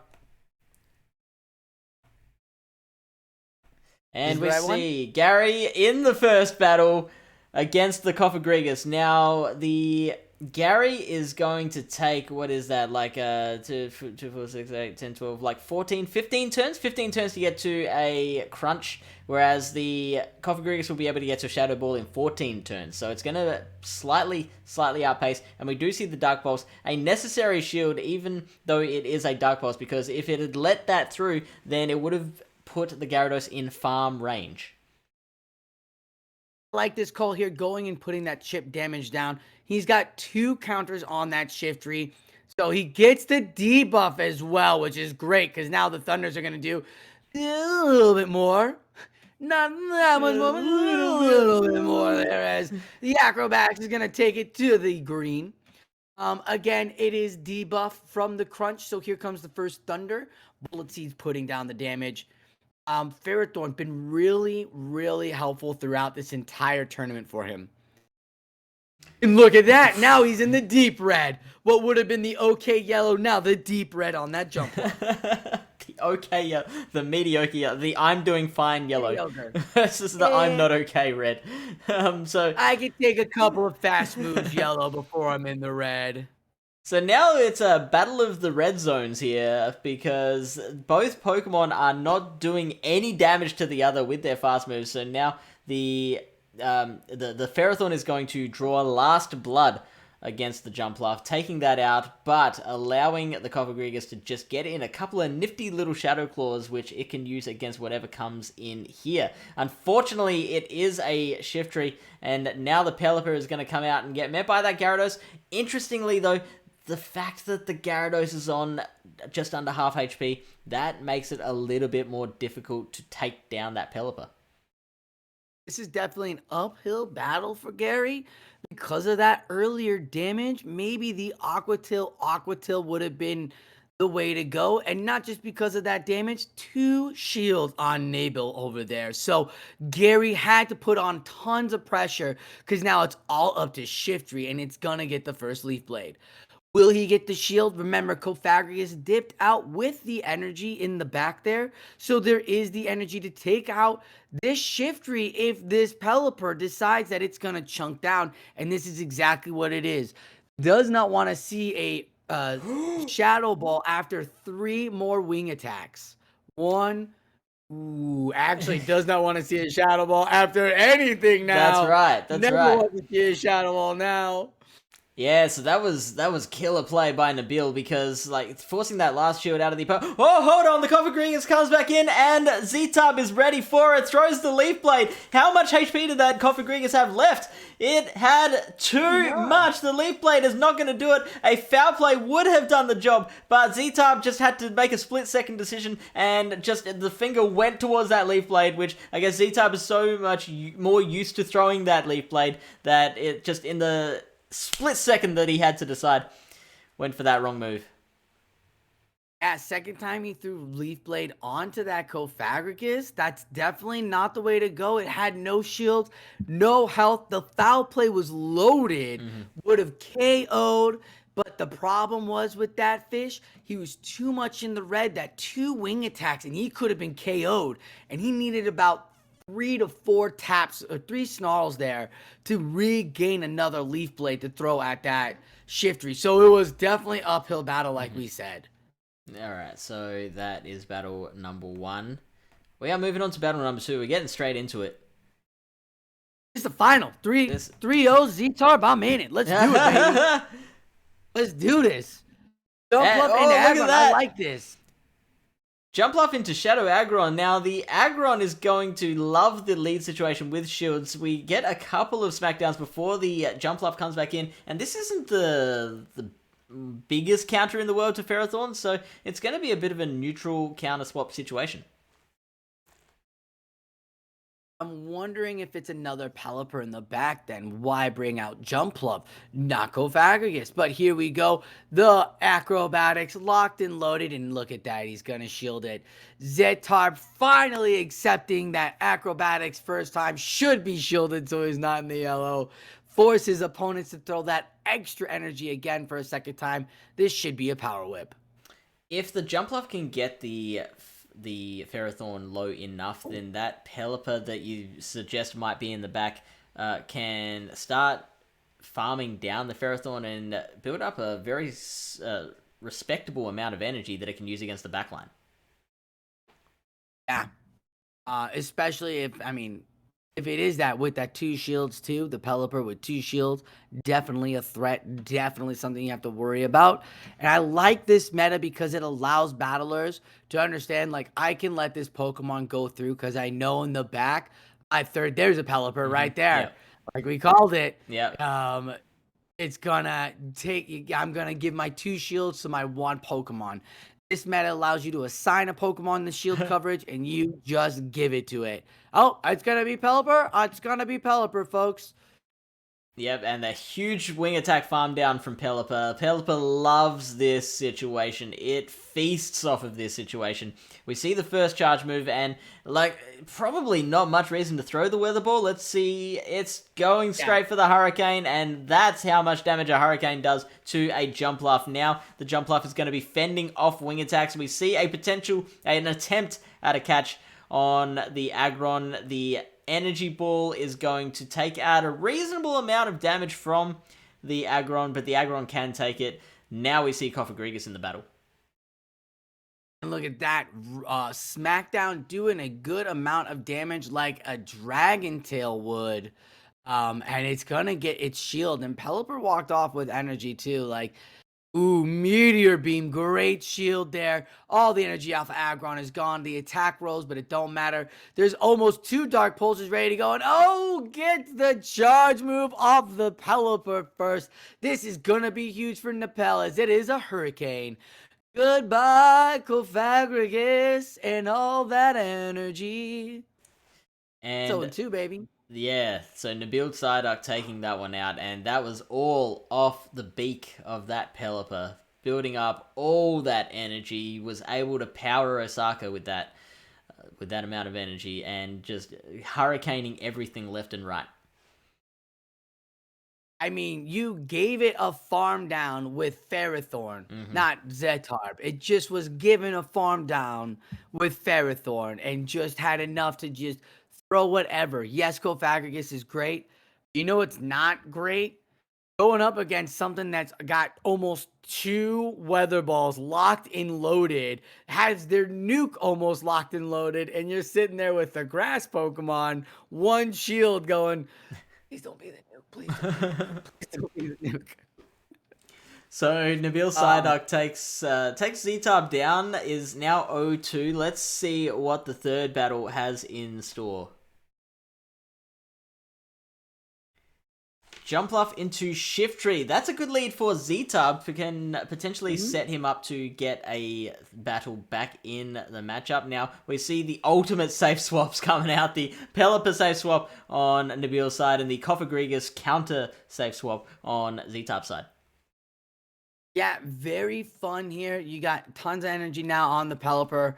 Speaker 1: And we see Gary in the first battle against the Cofagrigus. Now, the Gary is going to take, what is that, like 2, 4, 6, 8, 10, 12, like 14, 15 turns? 15 turns to get to a crunch, whereas the Cofagrigus will be able to get to a Shadow Ball in 14 turns. So it's going to slightly outpace, and we do see the Dark Pulse, a necessary shield, even though it is a Dark Pulse, because if it had let that through, then it would have put the Gyarados in farm range.
Speaker 2: I like this call here, going and putting that chip damage down. He's got 2 counters on that Shiftry, so he gets the debuff as well, which is great, because now the Thunders are going to do a little bit more. Not that much more, but a little bit more there, as the Acrobats is going to take it to the green. Again, it is debuff from the crunch, so here comes the first Thunder. Bullet Seed's putting down the damage. Ferrothorn been really, really helpful throughout this entire tournament for him. And look at that. Now he's in the deep red. What would have been the okay yellow, now the deep red on that jump.
Speaker 1: The okay yellow, the mediocre yellow, the I'm doing fine yellow versus the I'm not okay red. So
Speaker 2: I could take a couple of fast moves yellow before I'm in the red.
Speaker 1: So now it's a battle of the red zones here, because both Pokemon are not doing any damage to the other with their fast moves. So now the Ferrothorn is going to draw Last Blood against the Jumpluff, taking that out, but allowing the Cofagrigus to just get in a couple of nifty little Shadow Claws, which it can use against whatever comes in here. Unfortunately, it is a Shiftry, and now the Pelipper is going to come out and get met by that Gyarados. Interestingly, though, the fact that the Gyarados is on just under half HP, that makes it a little bit more difficult to take down that Pelipper.
Speaker 2: This is definitely an uphill battle for Gary. Because of that earlier damage, maybe the Aqua Tail would have been the way to go. And not just because of that damage, 2 shields on Nabil over there. So Gary had to put on tons of pressure because now it's all up to Shiftry and it's going to get the first Leaf Blade. Will he get the shield? Remember, Cofagrigus dipped out with the energy in the back there. So there is the energy to take out this Shiftry if this Pelipper decides that it's going to chunk down. And this is exactly what it is. Does not want to see a Shadow Ball after 3 more wing attacks. 1. Ooh, actually does not want to see a Shadow Ball after anything now.
Speaker 1: That's right. That's
Speaker 2: Never
Speaker 1: right.
Speaker 2: want to see a Shadow Ball now.
Speaker 1: Yeah, so that was killer play by Nabil because, like, forcing that last shield out of the opponent. Oh, hold on, the Cofagrigus comes back in and Zeetarb is ready for it, throws the Leaf Blade. How much HP did that Cofagrigus have left? It had too much. The Leaf Blade is not going to do it. A foul play would have done the job, but Zeetarb just had to make a split-second decision and just the finger went towards that Leaf Blade, which I guess Zeetarb is so much more used to throwing that Leaf Blade that it just in the split second that he had to decide, went for that wrong move.
Speaker 2: Yeah, second time he threw Leaf Blade onto that Cofagrigus. That's definitely not the way to go. It had no shield, no health. The foul play was loaded, would have KO'd. But the problem was with that fish, he was too much in the red, that 2 wing attacks, and he could have been KO'd. And he needed about 3 to 4 taps or 3 snarls there to regain another Leaf Blade to throw at that Shiftry. So it was definitely uphill battle, like we said.
Speaker 1: All right, so that is battle number 1. We are moving on to battle number 2. We're getting straight into it.
Speaker 2: It's the final 3-0 Zeetarb. I'm in it. Let's do it, baby. Let's do this. Jump up into Aggron. I like this.
Speaker 1: Jumpluff into Shadow Aggron. Now, the Aggron is going to love the lead situation with shields. We get a couple of smackdowns before the Jumpluff comes back in, and this isn't the biggest counter in the world to Ferrothorn, so it's going to be a bit of a neutral counter swap situation.
Speaker 2: I'm wondering if it's another Pelipper in the back then. Why bring out Jumpluff? Not Cofagrigus. But here we go. The acrobatics locked and loaded. And look at that. He's going to shield it. Zeetarb finally accepting that acrobatics first time should be shielded so he's not in the yellow. Force his opponents to throw that extra energy again for a second time. This should be a power whip.
Speaker 1: If the Jumpluff can get the Ferrothorn low enough, then that Pelipper that you suggest might be in the back can start farming down the Ferrothorn and build up a very respectable amount of energy that it can use against the backline.
Speaker 2: Yeah. Especially if it is that with that 2 shields too, the Pelipper with 2 shields, definitely a threat, definitely something you have to worry about. And I like this meta because it allows battlers to understand, like, I can let this Pokemon go through because I know in the back, there's a Pelipper right there. Yep. Like we called it.
Speaker 1: Yeah.
Speaker 2: It's gonna I'm gonna give my 2 shields to my 1 Pokemon. This meta allows you to assign a Pokemon the shield coverage, and you just give it to it. Oh, it's going to be Pelipper? It's going to be Pelipper, folks.
Speaker 1: Yep, and the huge wing attack farm down from Pelipper. Pelipper loves this situation. It feasts off of this situation. We see the first charge move, and, like, probably not much reason to throw the Weather Ball. Let's see, it's going straight for the Hurricane, and that's how much damage a Hurricane does to a Jumpluff. Now, the Jumpluff is going to be fending off wing attacks. We see an attempt at a catch on the Aggron. The Energy Ball is going to take out a reasonable amount of damage from the Aggron, but the Aggron can take it. Now we see Cofagrigus in the battle.
Speaker 2: And look at that, Smackdown doing a good amount of damage like a Dragon Tail would. And it's gonna get its shield. And Pelipper walked off with energy too. Like, ooh, Meteor Beam, great shield there. All the energy off of Aggron is gone. The attack rose, but it don't matter. There's almost 2 Dark Pulses ready to go. And oh, get the charge move off the Pelipper first. This is gonna be huge for Nepel as it is a Hurricane. Goodbye, Cofagrigus, and all that energy.
Speaker 1: And
Speaker 2: 0-2, baby.
Speaker 1: yeah, so Nabil Psyduck taking that one out, and that was all off the beak of that Pelipper. Building up all that energy, was able to power Osaka with that amount of energy, and just hurricaning everything left and right.
Speaker 2: I mean, you gave it a farm down with Ferrothorn, not Zeetarb. It just was given a farm down with Ferrothorn and just had enough to just throw whatever. Yes, Cofagrigus is great. You know it's not great? Going up against something that's got almost 2 weather balls locked and loaded, has their nuke almost locked and loaded, and you're sitting there with the grass Pokemon, 1 shield going, please don't be the nuke. Please don't be the nuke.
Speaker 1: So Nabil Psyduck takes Zeetarb down, is now 0-2. Let's see what the third battle has in store. Jumpluff into Shiftry. That's a good lead for Zeetarb, who can potentially set him up to get a battle back in the matchup. Now, we see the ultimate safe swaps coming out. The Pelipper safe swap on Nabil's side and the Cofagrigus counter safe swap on Zeetarb's side.
Speaker 2: Yeah, very fun here. You got tons of energy now on the Pelipper.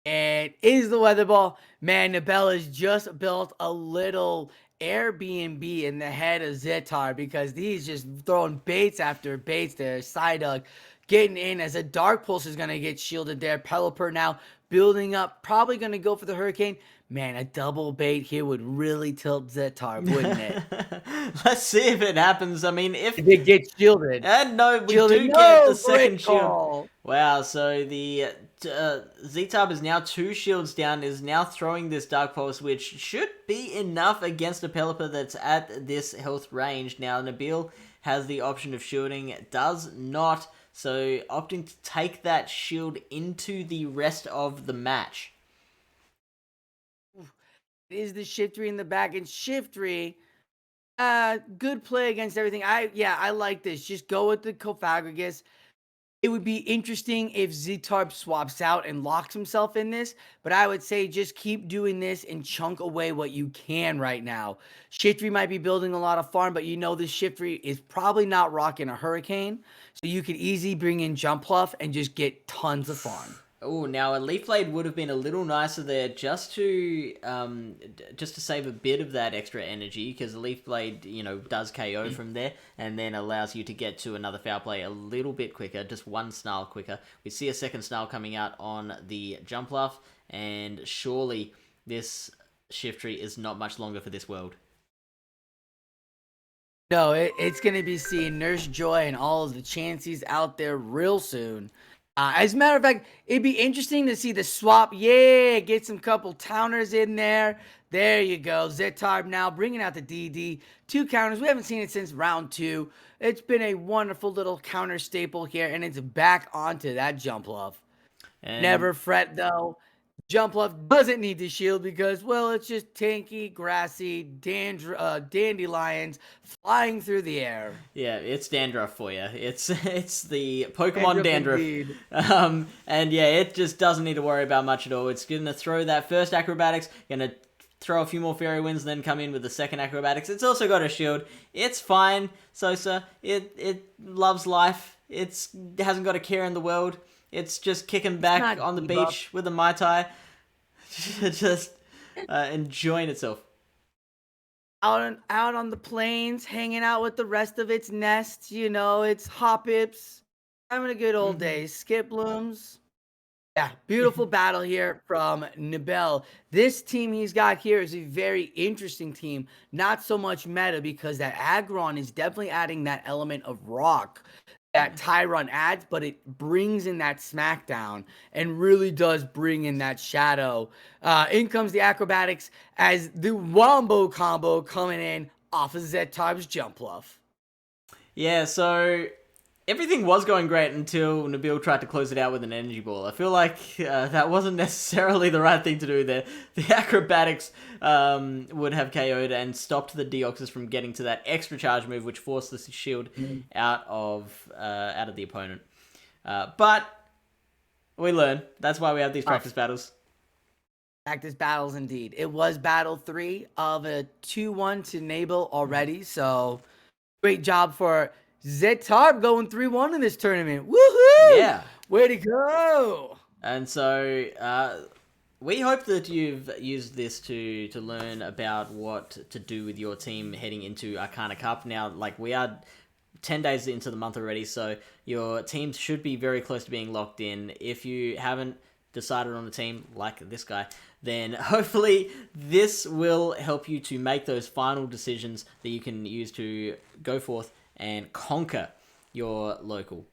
Speaker 2: And is the weather ball. Man, Nabella's just built a little Airbnb in the head of Zeetarb because he's just throwing baits after baits there. Psyduck getting in as a Dark Pulse is going to get shielded there. Pelipper now building up, probably going to go for the Hurricane. Man, a double bait here would really tilt Zeetarb, wouldn't it?
Speaker 1: Let's see if it happens. I mean, if
Speaker 2: it gets shielded.
Speaker 1: And no, we
Speaker 2: shielded.
Speaker 1: do get the second
Speaker 2: shield.
Speaker 1: Call. Wow, so the Zeetarb is now 2 shields down, is now throwing this Dark Pulse, which should be enough against a Pelipper that's at this health range. Now, Nabil has the option of shielding, does not, so opting to take that shield into the rest of the match.
Speaker 2: Is the Shiftry in the back, and Shiftry, good play against everything. I like this. Just go with the Cofagrigus. It would be interesting if Zeetarb swaps out and locks himself in this, but I would say just keep doing this and chunk away what you can right now. Shiftry might be building a lot of farm, but you know this Shiftry is probably not rocking a Hurricane, so you could easily bring in Jumpluff and just get tons of farm.
Speaker 1: Oh, now a Leaf Blade would have been a little nicer there just to save a bit of that extra energy, because the Leaf Blade, does KO from there and then allows you to get to another foul play a little bit quicker, just 1 snarl quicker. We see a second snarl coming out on the Jumpluff, and surely this Shiftry is not much longer for this world.
Speaker 2: No, it's going to be seeing Nurse Joy and all of the Chanseys out there real soon. As a matter of fact, it'd be interesting to see the swap. Yeah, get some couple counters in there. There you go. Zeetarb now bringing out the DD. 2 counters. We haven't seen it since round 2. It's been a wonderful little counter staple here, and it's back onto that Jumpluff. Never fret, though. Jumpluff doesn't need to shield because, well, it's just tanky, grassy, dandelions flying through the air.
Speaker 1: Yeah, it's dandruff for you. It's the Pokemon dandruff. And yeah, it just doesn't need to worry about much at all. It's going to throw that first acrobatics, going to throw a few more Fairy Winds, then come in with the second acrobatics. It's also got a shield. It's fine, Sosa. It loves life. It hasn't got a care in the world. It's just kicking back on the beach with a Mai Tai, just enjoying itself.
Speaker 2: Out on the plains, hanging out with the rest of its nest. It's Hoppips, having a good old day. Skipblooms. Yeah, beautiful battle here from Nibel. This team he's got here is a very interesting team. Not so much meta, because that Aggron is definitely adding that element of rock that Tyron adds, but it brings in that smackdown and really does bring in that shadow. In comes the acrobatics as the Wombo combo coming in off of Zeetarb's jump bluff.
Speaker 1: Yeah, so everything was going great until Nabil tried to close it out with an energy ball. I feel like that wasn't necessarily the right thing to do there. The acrobatics would have KO'd and stopped the Deoxys from getting to that extra charge move, which forced the shield out of the opponent. But we learn. That's why we have these practice battles.
Speaker 2: Practice battles indeed. It was battle 3 of a 2-1 to Nabil already, so great job for Zeetarb going 3-1 in this tournament. Woohoo!
Speaker 1: Yeah.
Speaker 2: Way to go!
Speaker 1: And so we hope that you've used this to learn about what to do with your team heading into Arcana Cup. Now, like, we are 10 days into the month already, so your team should be very close to being locked in. If you haven't decided on a team like this guy, then hopefully this will help you to make those final decisions that you can use to go forth and conquer your local